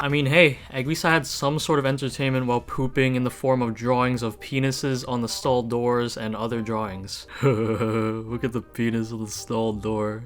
I mean, hey, at least I had some sort of entertainment while pooping in the form of drawings of penises on the stall doors and other drawings. Look at the penis on the stall door.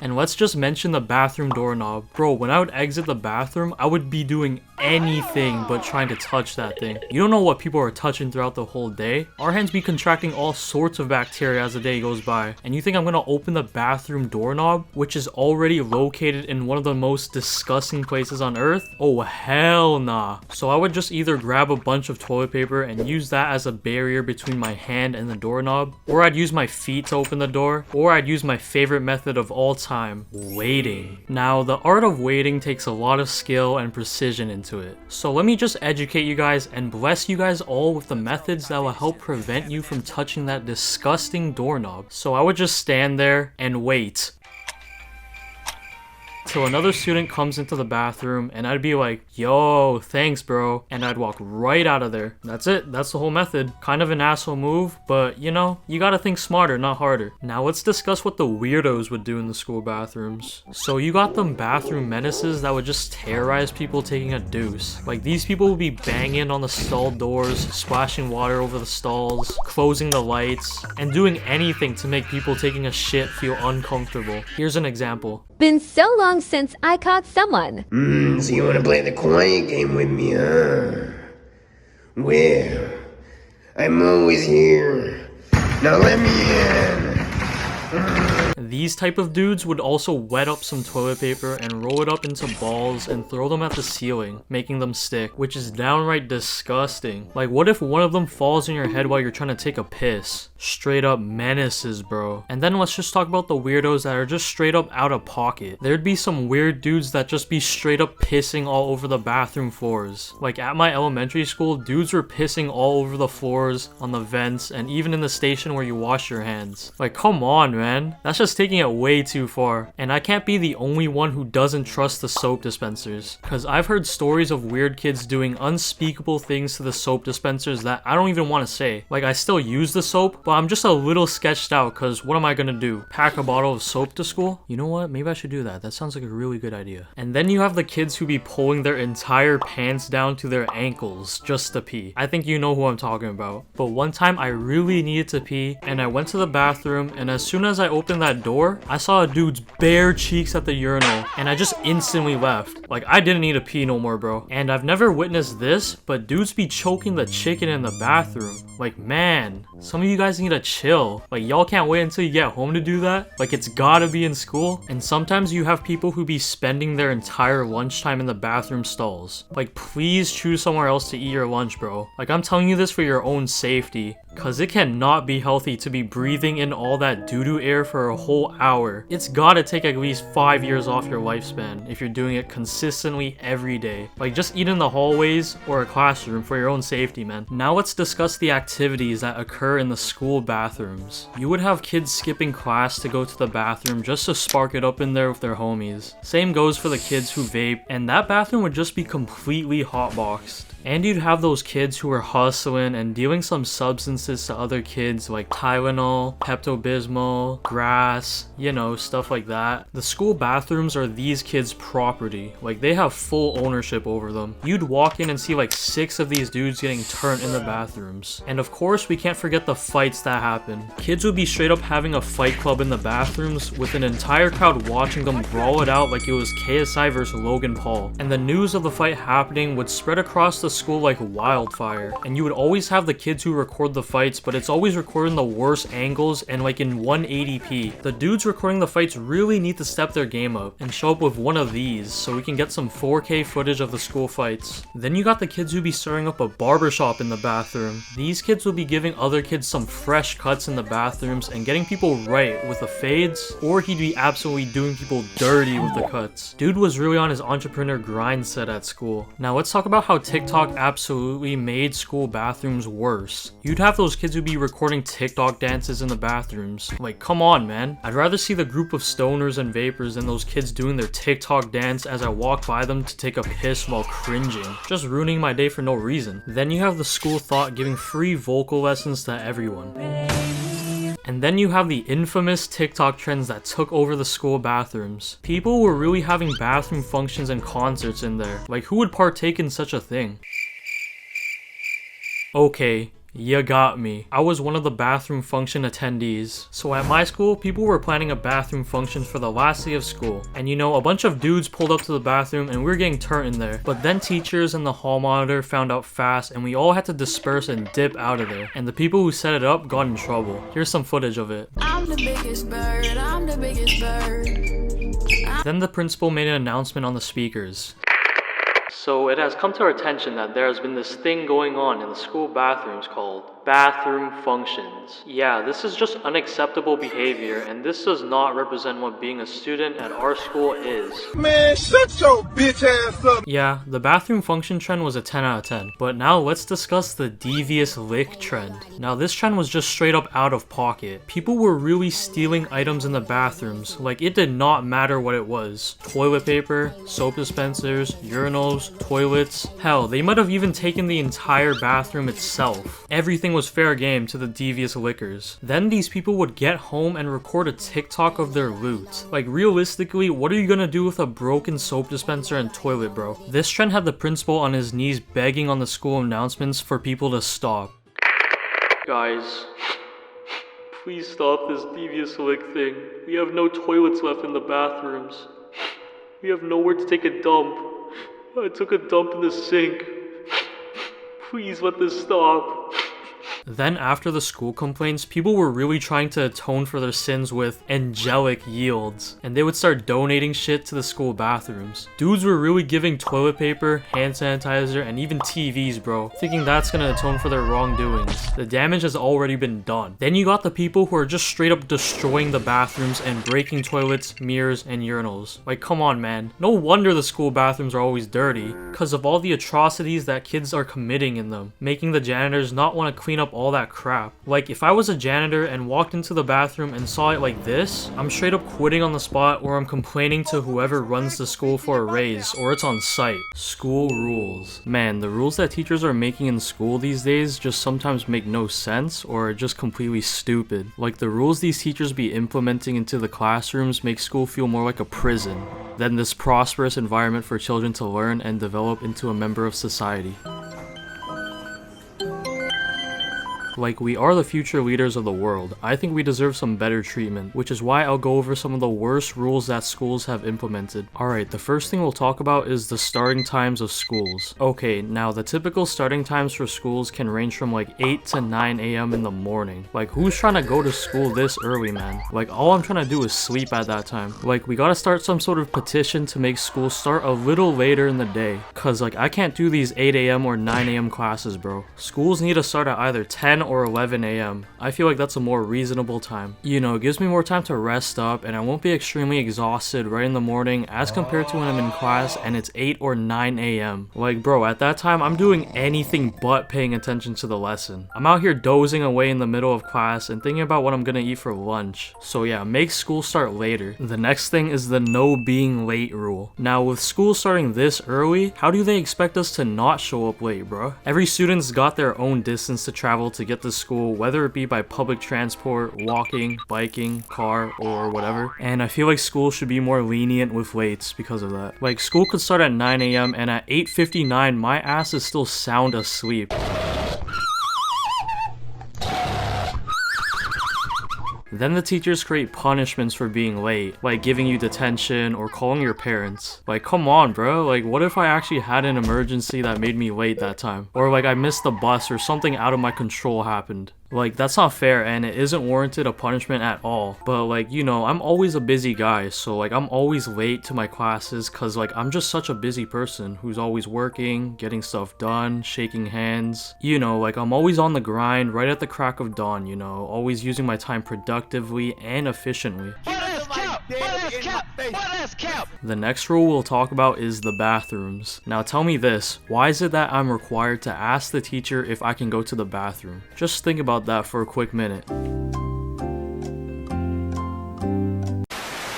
And let's just mention the bathroom doorknob. Bro, when I would exit the bathroom, I would be doing anything but trying to touch that thing. You don't know what people are touching throughout the whole day. Our hands be contracting all sorts of bacteria as the day goes by. And you think I'm gonna open the bathroom doorknob, which is already located in one of the most disgusting places on earth? Oh, hell nah. So I would just either grab a bunch of toilet paper and use that as a barrier between my hand and the doorknob, or I'd use my feet to open the door, or I'd use my favorite method of all time, waiting. Now, the art of waiting takes a lot of skill and precision into it. So let me just educate you guys and bless you guys all with the methods that will help prevent you from touching that disgusting doorknob. So I would just stand there and wait till another student comes into the bathroom, and I'd be like, yo, thanks bro, and I'd walk right out of there. That's it. That's the whole method. Kind of an asshole move, but you know, you gotta think smarter, not harder. Now let's discuss what the weirdos would do in the school bathrooms. So you got them bathroom menaces that would just terrorize people taking a deuce. Like, these people would be banging on the stall doors, splashing water over the stalls, closing the lights, and doing anything to make people taking a shit feel uncomfortable. Here's an example. Been so long since I caught someone. So you wanna play the quiet game with me, huh? Well, I'm always here. Now let me in. These type of dudes would also wet up some toilet paper and roll it up into balls and throw them at the ceiling, making them stick, which is downright disgusting. Like, what if one of them falls in your head while you're trying to take a piss? Straight up menaces, bro. And then let's just talk about the weirdos that are just straight up out of pocket. There'd be some weird dudes that just be straight up pissing all over the bathroom floors. Like at my elementary school, dudes were pissing all over the floors, on the vents, and even in the station where you wash your hands. Like, come on, man. That's just taking it way too far. And I can't be the only one who doesn't trust the soap dispensers, cause I've heard stories of weird kids doing unspeakable things to the soap dispensers that I don't even want to say. Like, I still use the soap, but I'm just a little sketched out, cause what am I gonna do? Pack a bottle of soap to school? You know what? Maybe I should do that. That sounds like a really good idea. And then you have the kids who be pulling their entire pants down to their ankles just to pee. I think you know who I'm talking about. But one time I really needed to pee, and I went to the bathroom, and as soon as I opened that door, I saw a dude's bare cheeks at the urinal, and I just instantly left. Like, I didn't need to pee no more, bro. And I've never witnessed this, but dudes be choking the chicken in the bathroom. Like, man, some of you guys need to chill. Like, y'all can't wait until you get home to do that. Like, it's gotta be in school. And sometimes you have people who be spending their entire lunchtime in the bathroom stalls. Like, please choose somewhere else to eat your lunch, bro. Like, I'm telling you this for your own safety. Cause it cannot be healthy to be breathing in all that doo-doo air for a whole hour. It's gotta take at least 5 years off your lifespan if you're doing it consistently every day. Like, just eat in the hallways or a classroom for your own safety, man. Now let's discuss the activities that occur in the school bathrooms. You would have kids skipping class to go to the bathroom just to spark it up in there with their homies. Same goes for the kids who vape, and that bathroom would just be completely hotboxed. And you'd have those kids who are hustling and dealing some substances to other kids like Tylenol, Pepto-Bismol, grass, you know, stuff like that. The school bathrooms are these kids' property. Like, they have full ownership over them. You'd walk in and see like 6 of these dudes getting turned in the bathrooms. And of course, we can't forget the fights that happen. Kids would be straight up having a fight club in the bathrooms with an entire crowd watching them brawl it out like it was KSI versus Logan Paul. And the news of the fight happening would spread across the school like wildfire, and you would always have the kids who record the fights, but it's always recording the worst angles and like in 180p. The dudes recording the fights really need to step their game up and show up with one of these so we can get some 4K footage of the school fights. Then you got the kids who be stirring up a barbershop in the bathroom. These kids will be giving other kids some fresh cuts in the bathrooms and getting people right with the fades, or he'd be absolutely doing people dirty with the cuts. Dude was really on his entrepreneur grind set at school. Now let's talk about how TikTok absolutely made school bathrooms worse. You'd have those kids who'd be recording TikTok dances in the bathrooms. Like, come on, man. I'd rather see the group of stoners and vapors than those kids doing their TikTok dance as I walk by them to take a piss while cringing. Just ruining my day for no reason. Then you have the school thought giving free vocal lessons to everyone. And then you have the infamous TikTok trends that took over the school bathrooms. People were really having bathroom functions and concerts in there. Like, who would partake in such a thing? Okay, you got me. I was one of the bathroom function attendees. So at my school, people were planning a bathroom function for the last day of school. And you know, a bunch of dudes pulled up to the bathroom and we were getting turned in there. But then teachers and the hall monitor found out fast and we all had to disperse and dip out of there. And the people who set it up got in trouble. Here's some footage of it. I'm the biggest bird, I'm the biggest bird. Then the principal made an announcement on the speakers. So it has come to our attention that there has been this thing going on in the school bathrooms called bathroom functions. Yeah, this is just unacceptable behavior, and this does not represent what being a student at our school is. Man, shut your bitch ass up! Yeah, the bathroom function trend was a 10 out of 10. But now let's discuss the devious lick trend. Now this trend was just straight up out of pocket. People were really stealing items in the bathrooms, like it did not matter what it was. Toilet paper, soap dispensers, urinals, toilets. Hell, they might have even taken the entire bathroom itself. Everything was fair game to the devious lickers. Then these people would get home and record a TikTok of their loot. Like, realistically, what are you gonna do with a broken soap dispenser and toilet, bro? This trend had the principal on his knees begging on the school announcements for people to stop. Guys, please stop this devious lick thing. We have no toilets left in the bathrooms. We have nowhere to take a dump. I took a dump in the sink. Please let this stop. Then after the school complaints, people were really trying to atone for their sins with angelic yields, and they would start donating shit to the school bathrooms. Dudes were really giving toilet paper, hand sanitizer, and even TVs, bro, thinking that's gonna atone for their wrongdoings. The damage has already been done. Then you got the people who are just straight up destroying the bathrooms and breaking toilets, mirrors, and urinals. Like, come on, man. No wonder the school bathrooms are always dirty, because of all the atrocities that kids are committing in them, making the janitors not want to clean up all that crap. Like, if I was a janitor and walked into the bathroom and saw it like this, I'm straight up quitting on the spot, or I'm complaining to whoever runs the school for a raise, or it's on site. School rules. Man, the rules that teachers are making in school these days just sometimes make no sense, or are just completely stupid. Like, the rules these teachers be implementing into the classrooms make school feel more like a prison than this prosperous environment for children to learn and develop into a member of society. Like, we are the future leaders of the world. I think we deserve some better treatment, which is why I'll go over some of the worst rules that schools have implemented. Alright, the first thing we'll talk about is the starting times of schools. Okay, now the typical starting times for schools can range from like 8 to 9 a.m. in the morning. Like, who's trying to go to school this early, man? Like, all I'm trying to do is sleep at that time. Like, we gotta start some sort of petition to make school start a little later in the day. Cause like, I can't do these 8 a.m. or 9 a.m. classes, bro. Schools need to start at either 10 or 11 a.m. I feel like that's a more reasonable time. You know, it gives me more time to rest up and I won't be extremely exhausted right in the morning as compared to when I'm in class and it's 8 or 9 a.m. Like, bro, at that time, I'm doing anything but paying attention to the lesson. I'm out here dozing away in the middle of class and thinking about what I'm gonna eat for lunch. So yeah, make school start later. The next thing is the no being late rule. Now, with school starting this early, how do they expect us to not show up late, bro? Every student's got their own distance to travel to get to school, whether it be by public transport, walking, biking, car, or whatever. And I feel like school should be more lenient with lates because of that. Like, school could start at 9 a.m. and at 8:59, my ass is still sound asleep. Then the teachers create punishments for being late, like giving you detention or calling your parents. Like, come on, bro. Like, what if I actually had an emergency that made me late that time? Or like I missed the bus or something out of my control happened. Like, that's not fair and it isn't warranted a punishment at all. But like, you know, I'm always a busy guy, so like I'm always late to my classes cause like I'm just such a busy person who's always working, getting stuff done, shaking hands. You know, like I'm always on the grind right at the crack of dawn, you know, always using my time productively and efficiently. The next rule we'll talk about is the bathrooms. Now tell me this, why is it that I'm required to ask the teacher if I can go to the bathroom? Just think about that for a quick minute.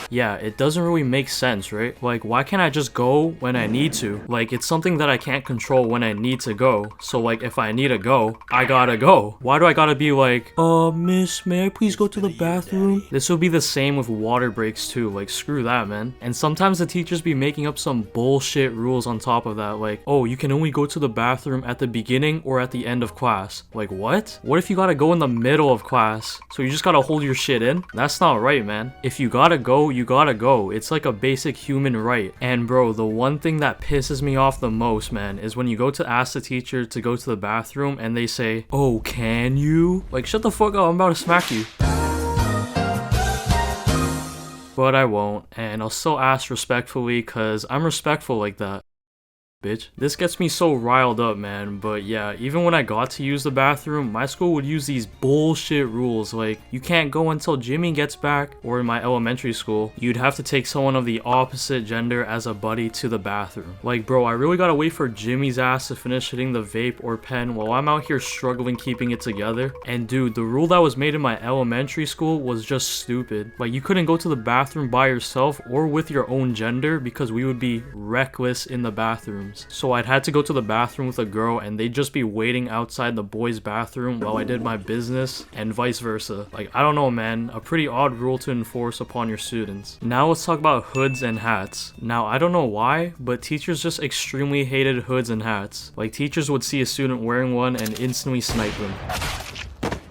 Yeah, it doesn't really make sense, right? Like, why can't I just go when I need to? Like, it's something that I can't control when I need to go. So like, if I need to go, I gotta go. Why do I gotta be like, miss, may I please go to the bathroom? This would be the same with water breaks too. Like, screw that, man. And sometimes the teachers be making up some bullshit rules on top of that. Like, oh, you can only go to the bathroom at the beginning or at the end of class. Like, what? What if you gotta go in the middle of class? So you just gotta hold your shit in? That's not right, man. If you gotta go, you gotta go. It's like a basic human right. And bro, the one thing that pisses me off the most, man, is when you go to ask the teacher to go to the bathroom and they say, oh, can you? Like, shut the fuck up, I'm about to smack you. But I won't, and I'll still ask respectfully cause I'm respectful like that. Bitch. This gets me so riled up, man, but yeah, even when I got to use the bathroom, my school would use these bullshit rules like, you can't go until Jimmy gets back, or in my elementary school, you'd have to take someone of the opposite gender as a buddy to the bathroom. Like, bro, I really gotta wait for Jimmy's ass to finish hitting the vape or pen while I'm out here struggling keeping it together. And dude, the rule that was made in my elementary school was just stupid. Like, you couldn't go to the bathroom by yourself or with your own gender because we would be reckless in the bathroom. So I'd had to go to the bathroom with a girl and they'd just be waiting outside the boys' bathroom while I did my business and vice versa. Like, I don't know, man, a pretty odd rule to enforce upon your students. Now let's talk about hoods and hats. Now, I don't know why, but teachers just extremely hated hoods and hats. Like, teachers would see a student wearing one and instantly snipe them.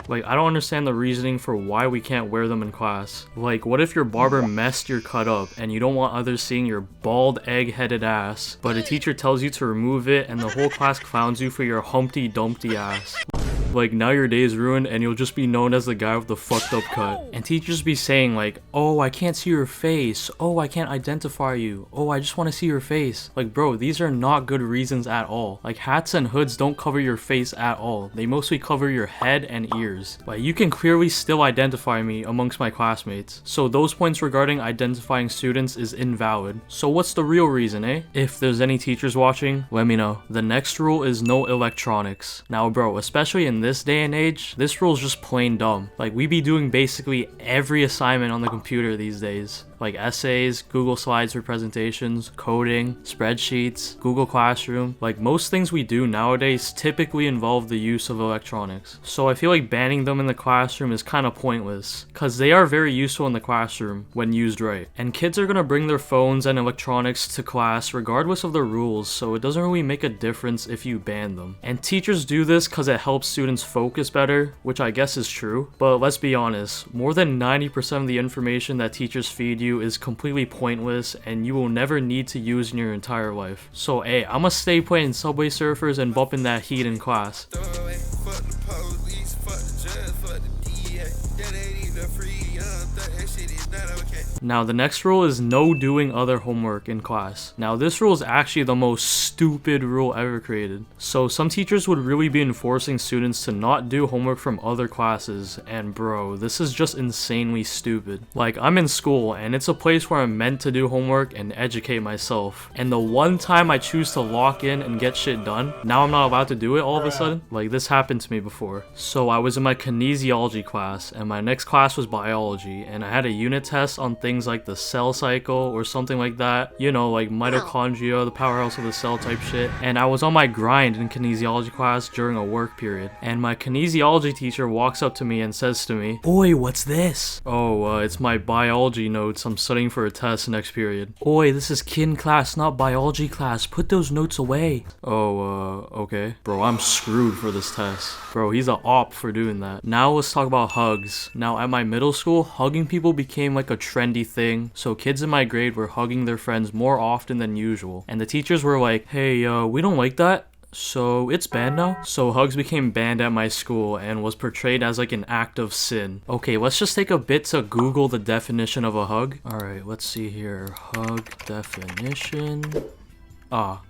Like, I don't understand the reasoning for why we can't wear them in class. Like, what if your barber messed your cut up and you don't want others seeing your bald egg-headed ass, but a teacher tells you to remove it and the whole class clowns you for your Humpty Dumpty ass? Like, now your day is ruined and you'll just be known as the guy with the fucked up cut. And teachers be saying like, oh, I can't see your face. Oh, I can't identify you. Oh, I just want to see your face. Like, bro, these are not good reasons at all. Like, hats and hoods don't cover your face at all. They mostly cover your head and ears. Like, you can clearly still identify me amongst my classmates. So those points regarding identifying students is invalid. So what's the real reason, eh? If there's any teachers watching, let me know. The next rule is no electronics. Now, bro, especially in this day and age, this rule is just plain dumb. Like, we be doing basically every assignment on the computer these days. Like essays, Google Slides for presentations, coding, spreadsheets, Google Classroom. Like, most things we do nowadays typically involve the use of electronics. So I feel like banning them in the classroom is kind of pointless, because they are very useful in the classroom when used right. And kids are gonna bring their phones and electronics to class regardless of the rules, so it doesn't really make a difference if you ban them. And teachers do this because it helps students focus better, which I guess is true. But let's be honest, more than 90% of the information that teachers feed you is completely pointless and you will never need to use in your entire life. So hey, I'ma stay playing Subway Surfers and bumping that heat in class. Now the next rule is no doing other homework in class. Now this rule is actually the most stupid rule ever created. So some teachers would really be enforcing students to not do homework from other classes, and bro, this is just insanely stupid. Like, I'm in school and it's a place where I'm meant to do homework and educate myself, and the one time I choose to lock in and get shit done, now I'm not allowed to do it all of a sudden. Like, this happened to me before. So I was in my kinesiology class and my next class was biology, and I had a unit test on things like the cell cycle or something like that, you know, like mitochondria, the powerhouse of the cell type shit. And I was on my grind in kinesiology class during a work period, and my kinesiology teacher walks up to me and says to me, "Oi, what's this?" "Oh, it's my biology notes. I'm studying for a test next period." "Oi, this is kin class, not biology class. Put those notes away." "Oh, okay." Bro, I'm screwed for this test. Bro, he's a op for doing that. Now let's talk about hugs. Now at my middle school, hugging people became like a trendy thing, so kids in my grade were hugging their friends more often than usual, and the teachers were like, "Hey, we don't like that, so it's banned now." So hugs became banned at my school and was portrayed as like an act of sin. Okay, let's just take a bit to Google the definition of a hug. Alright, let's see here. Hug definition.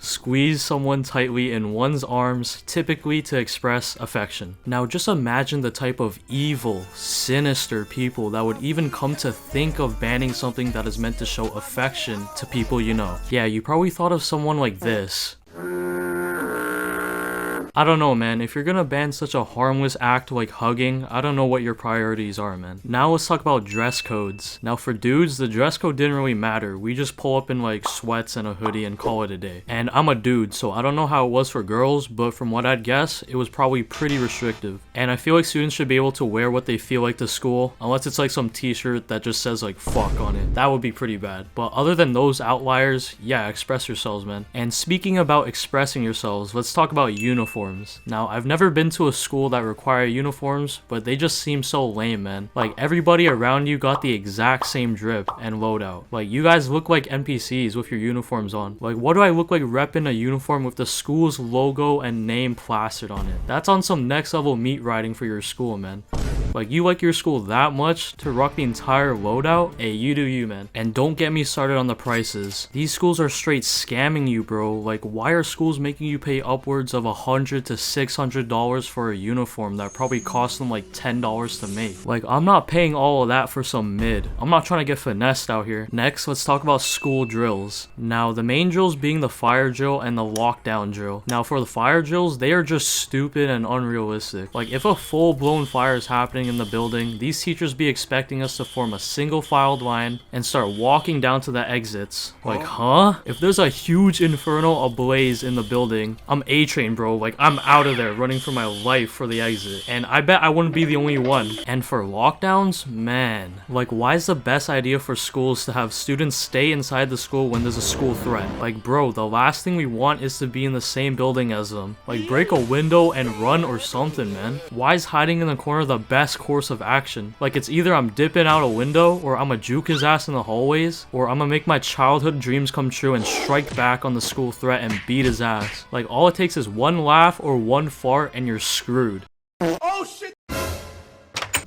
Squeeze someone tightly in one's arms, typically to express affection. Now just imagine the type of evil, sinister people that would even come to think of banning something that is meant to show affection to people you know. Yeah, you probably thought of someone like this. I don't know, man. If you're gonna ban such a harmless act like hugging, I don't know what your priorities are, man. Now let's talk about dress codes. Now for dudes, the dress code didn't really matter. We just pull up in like sweats and a hoodie and call it a day. And I'm a dude, so I don't know how it was for girls, but from what I'd guess, it was probably pretty restrictive. And I feel like students should be able to wear what they feel like to school, unless it's like some t-shirt that just says like fuck on it. That would be pretty bad. But other than those outliers, yeah, express yourselves, man. And speaking about expressing yourselves, let's talk about uniforms. Now, I've never been to a school that require uniforms, but they just seem so lame, man. Like, everybody around you got the exact same drip and loadout. Like, you guys look like NPCs with your uniforms on. Like, what do I look like repping a uniform with the school's logo and name plastered on it? That's on some next level meat riding for your school, man. Like, you like your school that much to rock the entire loadout? Hey, you do you, man. And don't get me started on the prices. These schools are straight scamming you, bro. Like, why are schools making you pay upwards of $100 to $600 for a uniform that probably cost them like $10 to make? Like, I'm not paying all of that for some mid. I'm not trying to get finessed out here. Next, let's talk about school drills. Now, the main drills being the fire drill and the lockdown drill. Now, for the fire drills, they are just stupid and unrealistic. Like, if a full-blown fire is happening in the building, these teachers be expecting us to form a single filed line and start walking down to the exits. Like, huh? If there's a huge inferno ablaze in the building, I'm A-train, bro. Like, I'm out of there running for my life for the exit. And I bet I wouldn't be the only one. And for lockdowns, man, like, why is the best idea for schools to have students stay inside the school when there's a school threat? Like, bro, the last thing we want is to be in the same building as them. Like, break a window and run or something, man. Why is hiding in the corner the best course of action? Like, it's either I'm dipping out a window, or I'm gonna juke his ass in the hallways, or I'm gonna make my childhood dreams come true and strike back on the school threat and beat his ass. Like, all it takes is one laugh or one fart and you're screwed.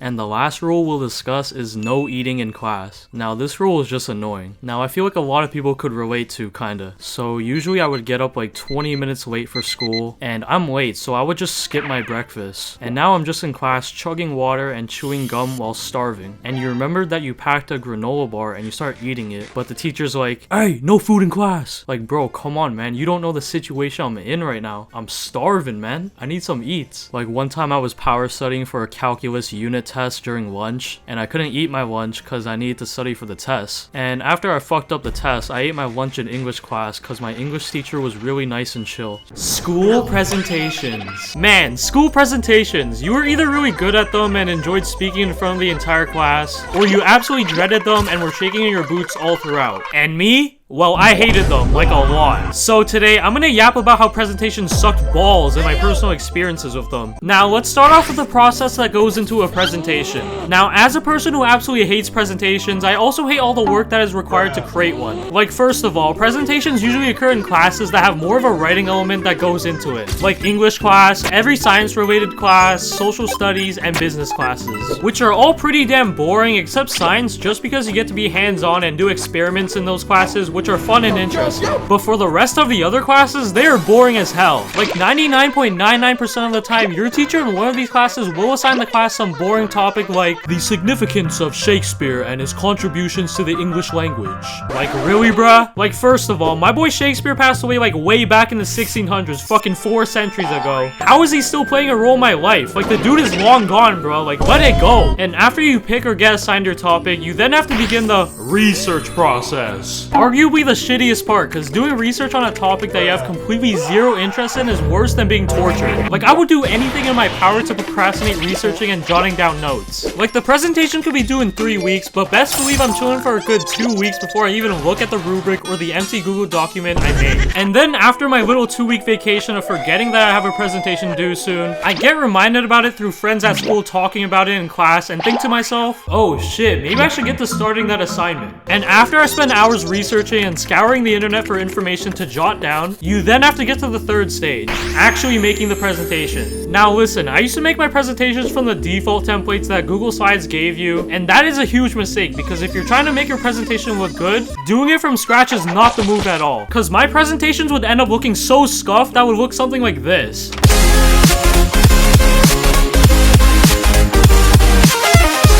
And the last rule we'll discuss is no eating in class. Now this rule is just annoying. Now I feel like a lot of people could relate to kinda. So usually I would get up like 20 minutes late for school, and I'm late, so I would just skip my breakfast. And now I'm just in class chugging water and chewing gum while starving. And you remembered that you packed a granola bar and you start eating it, but the teacher's like, "Hey, no food in class." Like, bro, come on, man. You don't know the situation I'm in right now. I'm starving, man. I need some eats. Like, one time I was power studying for a calculus unit test during lunch, and I couldn't eat my lunch because I needed to study for the test. And after I fucked up the test, I ate my lunch in English class because my English teacher was really nice and chill. School presentations. Man, school presentations. You were either really good at them and enjoyed speaking in front of the entire class, or you absolutely dreaded them and were shaking in your boots all throughout. And me? Well, I hated them, like a lot. So today, I'm gonna yap about how presentations sucked balls and my personal experiences with them. Now, let's start off with the process that goes into a presentation. Now, as a person who absolutely hates presentations, I also hate all the work that is required to create one. Like, first of all, presentations usually occur in classes that have more of a writing element that goes into it. Like English class, every science-related class, social studies, and business classes. Which are all pretty damn boring, except science, just because you get to be hands-on and do experiments in those classes, which are fun and interesting. But for the rest of the other classes, they are boring as hell. Like 99.99% of the time, your teacher in one of these classes will assign the class some boring topic like the significance of Shakespeare and his contributions to the English language. Like, really, bruh? Like, first of all, my boy Shakespeare passed away like way back in the 1600s, fucking 4 centuries ago. How is he still playing a role in my life? Like, the dude is long gone, bro. Like, let it go. And after you pick or get assigned your topic, you then have to begin the research process. Arguably the shittiest part, because doing research on a topic that you have completely zero interest in is worse than being tortured. Like, I would do anything in my power to procrastinate researching and jotting down notes. Like, the presentation could be due in 3 weeks, but best believe I'm chilling for a good 2 weeks before I even look at the rubric or the empty Google document I made. And then after my little 2-week vacation of forgetting that I have a presentation due soon, I get reminded about it through friends at school talking about it in class and think to myself, oh shit, maybe I should get to starting that assignment. And after I spend hours researching and scouring the internet for information to jot down, you then have to get to the third stage, actually making the presentation. Now listen, I used to make my presentations from the default templates that Google Slides gave you, and that is a huge mistake because if you're trying to make your presentation look good, doing it from scratch is not the move at all. Because my presentations would end up looking so scuffed that would look something like this.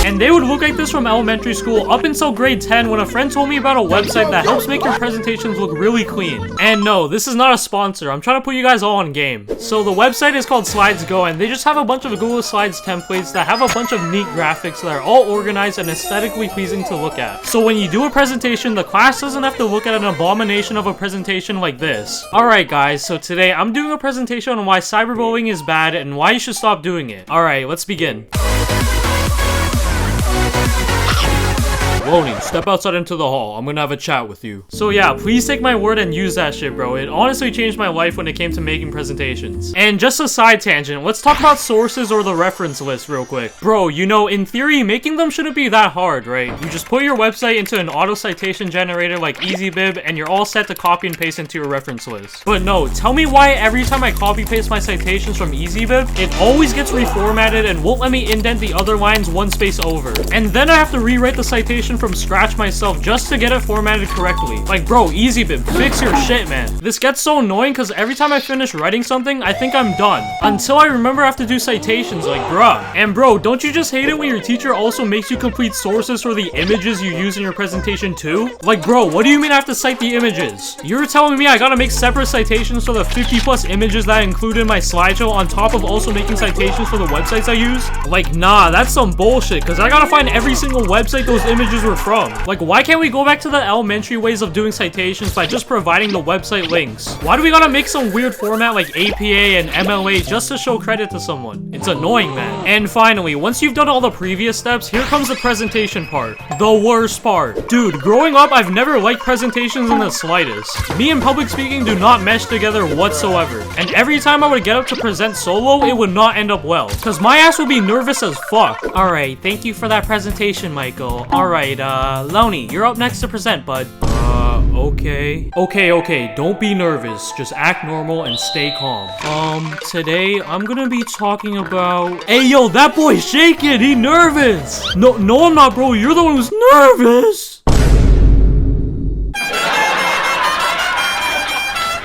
And they would look like this from elementary school up until grade 10 when a friend told me about a website that helps make your presentations look really clean. And no, this is not a sponsor. I'm trying to put you guys all on game. So the website is called Slides Go, and they just have a bunch of Google Slides templates that have a bunch of neat graphics that are all organized and aesthetically pleasing to look at. So when you do a presentation, the class doesn't have to look at an abomination of a presentation like this. Alright guys, so today I'm doing a presentation on why cyberbullying is bad and why you should stop doing it. Alright, let's begin. LoneE, step outside into the hall. I'm gonna have a chat with you. So yeah, please take my word and use that shit, bro. It honestly changed my life when it came to making presentations. And just a side tangent, let's talk about sources or the reference list real quick. Bro, you know, in theory, making them shouldn't be that hard, right? You just put your website into an auto citation generator like EasyBib and you're all set to copy and paste into your reference list. But no, tell me why every time I copy paste my citations from EasyBib, it always gets reformatted and won't let me indent the other lines one space over. And then I have to rewrite the citation from scratch myself just to get it formatted correctly. Like, bro, EasyBib, fix your shit, man. This gets so annoying because every time I finish writing something, I think I'm done. Until I remember I have to do citations, like, bruh. And bro, don't you just hate it when your teacher also makes you complete sources for the images you use in your presentation too? Like, bro, what do you mean I have to cite the images? You're telling me I gotta make separate citations for the 50+ images that I included in my slideshow on top of also making citations for the websites I use? Like, nah, that's some bullshit, because I gotta find every single website those images were from. Like, why can't we go back to the elementary ways of doing citations by just providing the website links? Why do we gotta make some weird format like APA and MLA just to show credit to someone? It's annoying, man. And finally, once you've done all the previous steps, here comes the presentation part. The worst part. Dude, growing up, I've never liked presentations in the slightest. Me and public speaking do not mesh together whatsoever. And every time I would get up to present solo, it would not end up well. Cause my ass would be nervous as fuck. Alright, thank you for that presentation, Michael. Alright, LoneE, you're up next to present, bud. Okay, don't be nervous. Just act normal and stay calm. Today I'm gonna be talking about... Hey, yo, that boy's shaking! He nervous! No, I'm not, bro. You're the one who's nervous!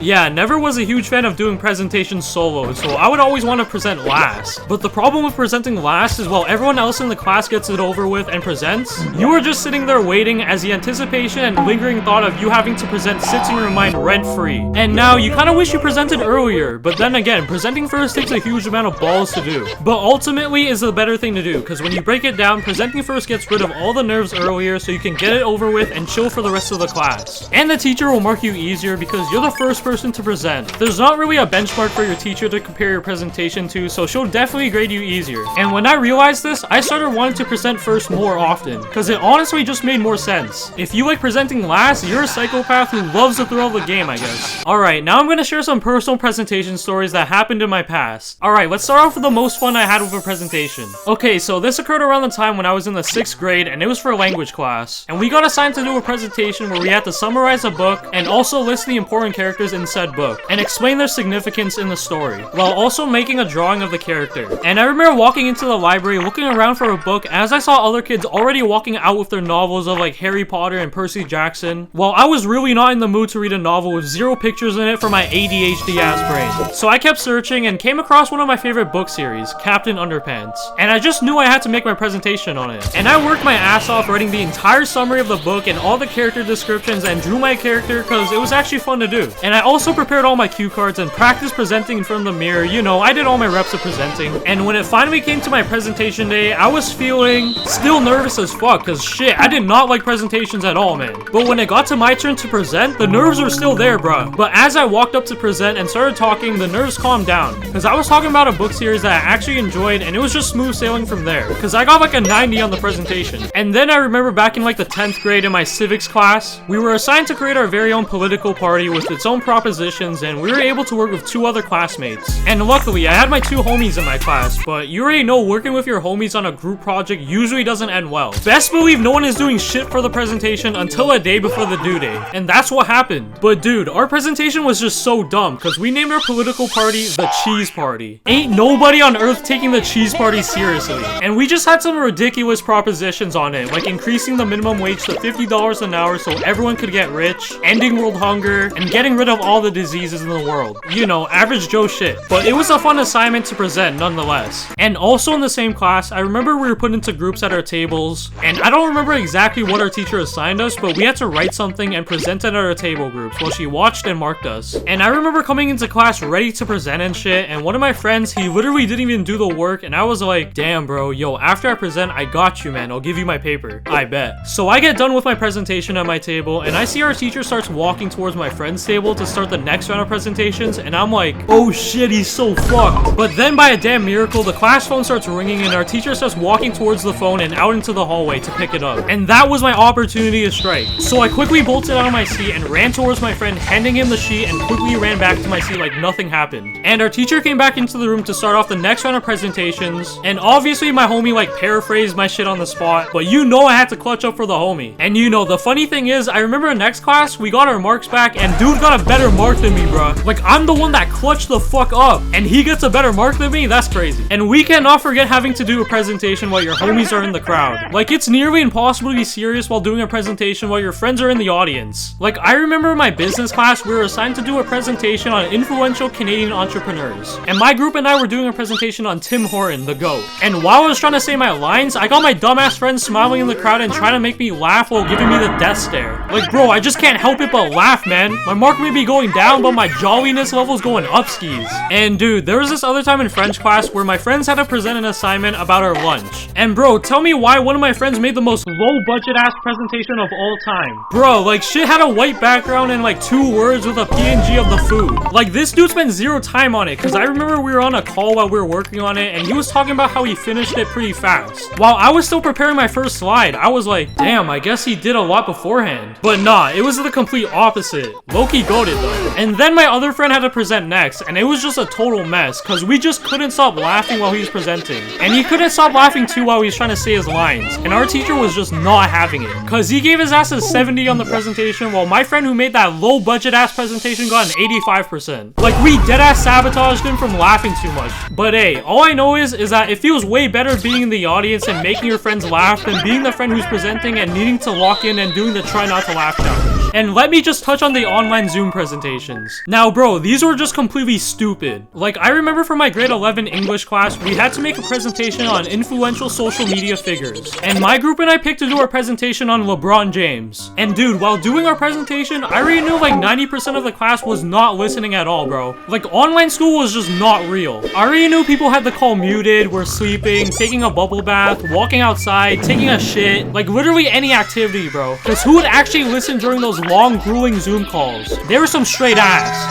Yeah, never was a huge fan of doing presentations solo, so I would always want to present last. But the problem with presenting last is while everyone else in the class gets it over with and presents, you are just sitting there waiting as the anticipation and lingering thought of you having to present sits in your mind rent-free. And now, you kind of wish you presented earlier, but then again, presenting first takes a huge amount of balls to do. But ultimately is the better thing to do, because when you break it down, presenting first gets rid of all the nerves earlier so you can get it over with and chill for the rest of the class. And the teacher will mark you easier because you're the first person to present. There's not really a benchmark for your teacher to compare your presentation to, so she'll definitely grade you easier. And when I realized this, I started wanting to present first more often, because it honestly just made more sense. If you like presenting last, you're a psychopath who loves the thrill of the game, I guess. Alright, now I'm gonna share some personal presentation stories that happened in my past. Alright, let's start off with the most fun I had with a presentation. Okay, so this occurred around the time when I was in the 6th grade, and it was for language class. And we got assigned to do a presentation where we had to summarize a book, and also list the important characters in said book, and explain their significance in the story, while also making a drawing of the character. And I remember walking into the library looking around for a book as I saw other kids already walking out with their novels of like Harry Potter and Percy Jackson, while I was really not in the mood to read a novel with 0 pictures in it for my ADHD ass brain. So I kept searching and came across one of my favorite book series, Captain Underpants, and I just knew I had to make my presentation on it. And I worked my ass off writing the entire summary of the book and all the character descriptions and drew my character because it was actually fun to do. And I also prepared all my cue cards and practiced presenting in front of the mirror. You know, I did all my reps of presenting. And when it finally came to my presentation day, I was feeling still nervous as fuck because shit, I did not like presentations at all, man. But when it got to my turn to present, the nerves were still there, bruh. But as I walked up to present and started talking, the nerves calmed down because I was talking about a book series that I actually enjoyed and it was just smooth sailing from there because I got like a 90 on the presentation. And then I remember back in like the 10th grade in my civics class, we were assigned to create our very own political party with its own propositions, and we were able to work with 2 other classmates. And luckily, I had my 2 homies in my class, but you already know working with your homies on a group project usually doesn't end well. Best believe no one is doing shit for the presentation until a day before the due date. And that's what happened. But dude, our presentation was just so dumb because we named our political party the Cheese Party. Ain't nobody on earth taking the Cheese Party seriously. And we just had some ridiculous propositions on it, like increasing the minimum wage to $50 an hour so everyone could get rich, ending world hunger, and getting rid of all the diseases in the world. You know, average Joe shit. But it was a fun assignment to present nonetheless. And also in the same class, I remember we were put into groups at our tables, and I don't remember exactly what our teacher assigned us, but we had to write something and present it at our table groups while she watched and marked us. And I remember coming into class ready to present and shit, and one of my friends, he literally didn't even do the work, and I was like, damn bro, yo, after I present, I got you, man. I'll give you my paper. I bet. So I get done with my presentation at my table, and I see our teacher starts walking towards my friend's table to start the next round of presentations, and I'm like, oh shit, he's so fucked. But then by a damn miracle, the class phone starts ringing and our teacher starts walking towards the phone and out into the hallway to pick it up. And that was my opportunity to strike. So I quickly bolted out of my seat and ran towards my friend, handing him the sheet, and quickly ran back to my seat like nothing happened. And our teacher came back into the room to start off the next round of presentations, and obviously my homie like paraphrased my shit on the spot, but you know I had to clutch up for the homie. And you know, the funny thing is, I remember in next class, we got our marks back, and dude got a better mark than me, bruh. Like, I'm the one that clutched the fuck up, and he gets a better mark than me? That's crazy. And we cannot forget having to do a presentation while your homies are in the crowd. Like, it's nearly impossible to be serious while doing a presentation while your friends are in the audience. Like, I remember in my business class, we were assigned to do a presentation on influential Canadian entrepreneurs. And my group and I were doing a presentation on Tim Horton, the GOAT. And while I was trying to say my lines, I got my dumbass friends smiling in the crowd and trying to make me laugh while giving me the death stare. Like, bro, I just can't help it but laugh, man. My mark may be going down, but my jolliness level's going up skis. And dude, there was this other time in French class where my friends had to present an assignment about our lunch. And bro, tell me why one of my friends made the most low budget ass presentation of all time. Bro, like shit had a white background and like 2 words with a PNG of the food. Like this dude spent 0 time on it, because I remember we were on a call while we were working on it and he was talking about how he finished it pretty fast. While I was still preparing my first slide, I was like, damn, I guess he did a lot beforehand. But nah, it was the complete opposite. Low-key goated done. And then my other friend had to present next, and it was just a total mess, cause we just couldn't stop laughing while he was presenting. And he couldn't stop laughing too while he was trying to say his lines, and our teacher was just not having it, cause he gave his ass a 70 on the presentation, while my friend who made that low budget ass presentation got an 85%. Like, we dead ass sabotaged him from laughing too much. But hey, all I know is that it feels way better being in the audience and making your friends laugh than being the friend who's presenting and needing to lock in and doing the try not to laugh challenge. And let me just touch on the online Zoom presentations. Now bro, these were just completely stupid. Like, I remember for my grade 11 English class, we had to make a presentation on influential social media figures. And my group and I picked to do our presentation on LeBron James. And dude, while doing our presentation, I already knew like 90% of the class was not listening at all, bro. Like, online school was just not real. I already knew people had the call muted, were sleeping, taking a bubble bath, walking outside, taking a shit, like literally any activity, bro. Because who would actually listen during those long, grueling Zoom calls? They were some straight ass.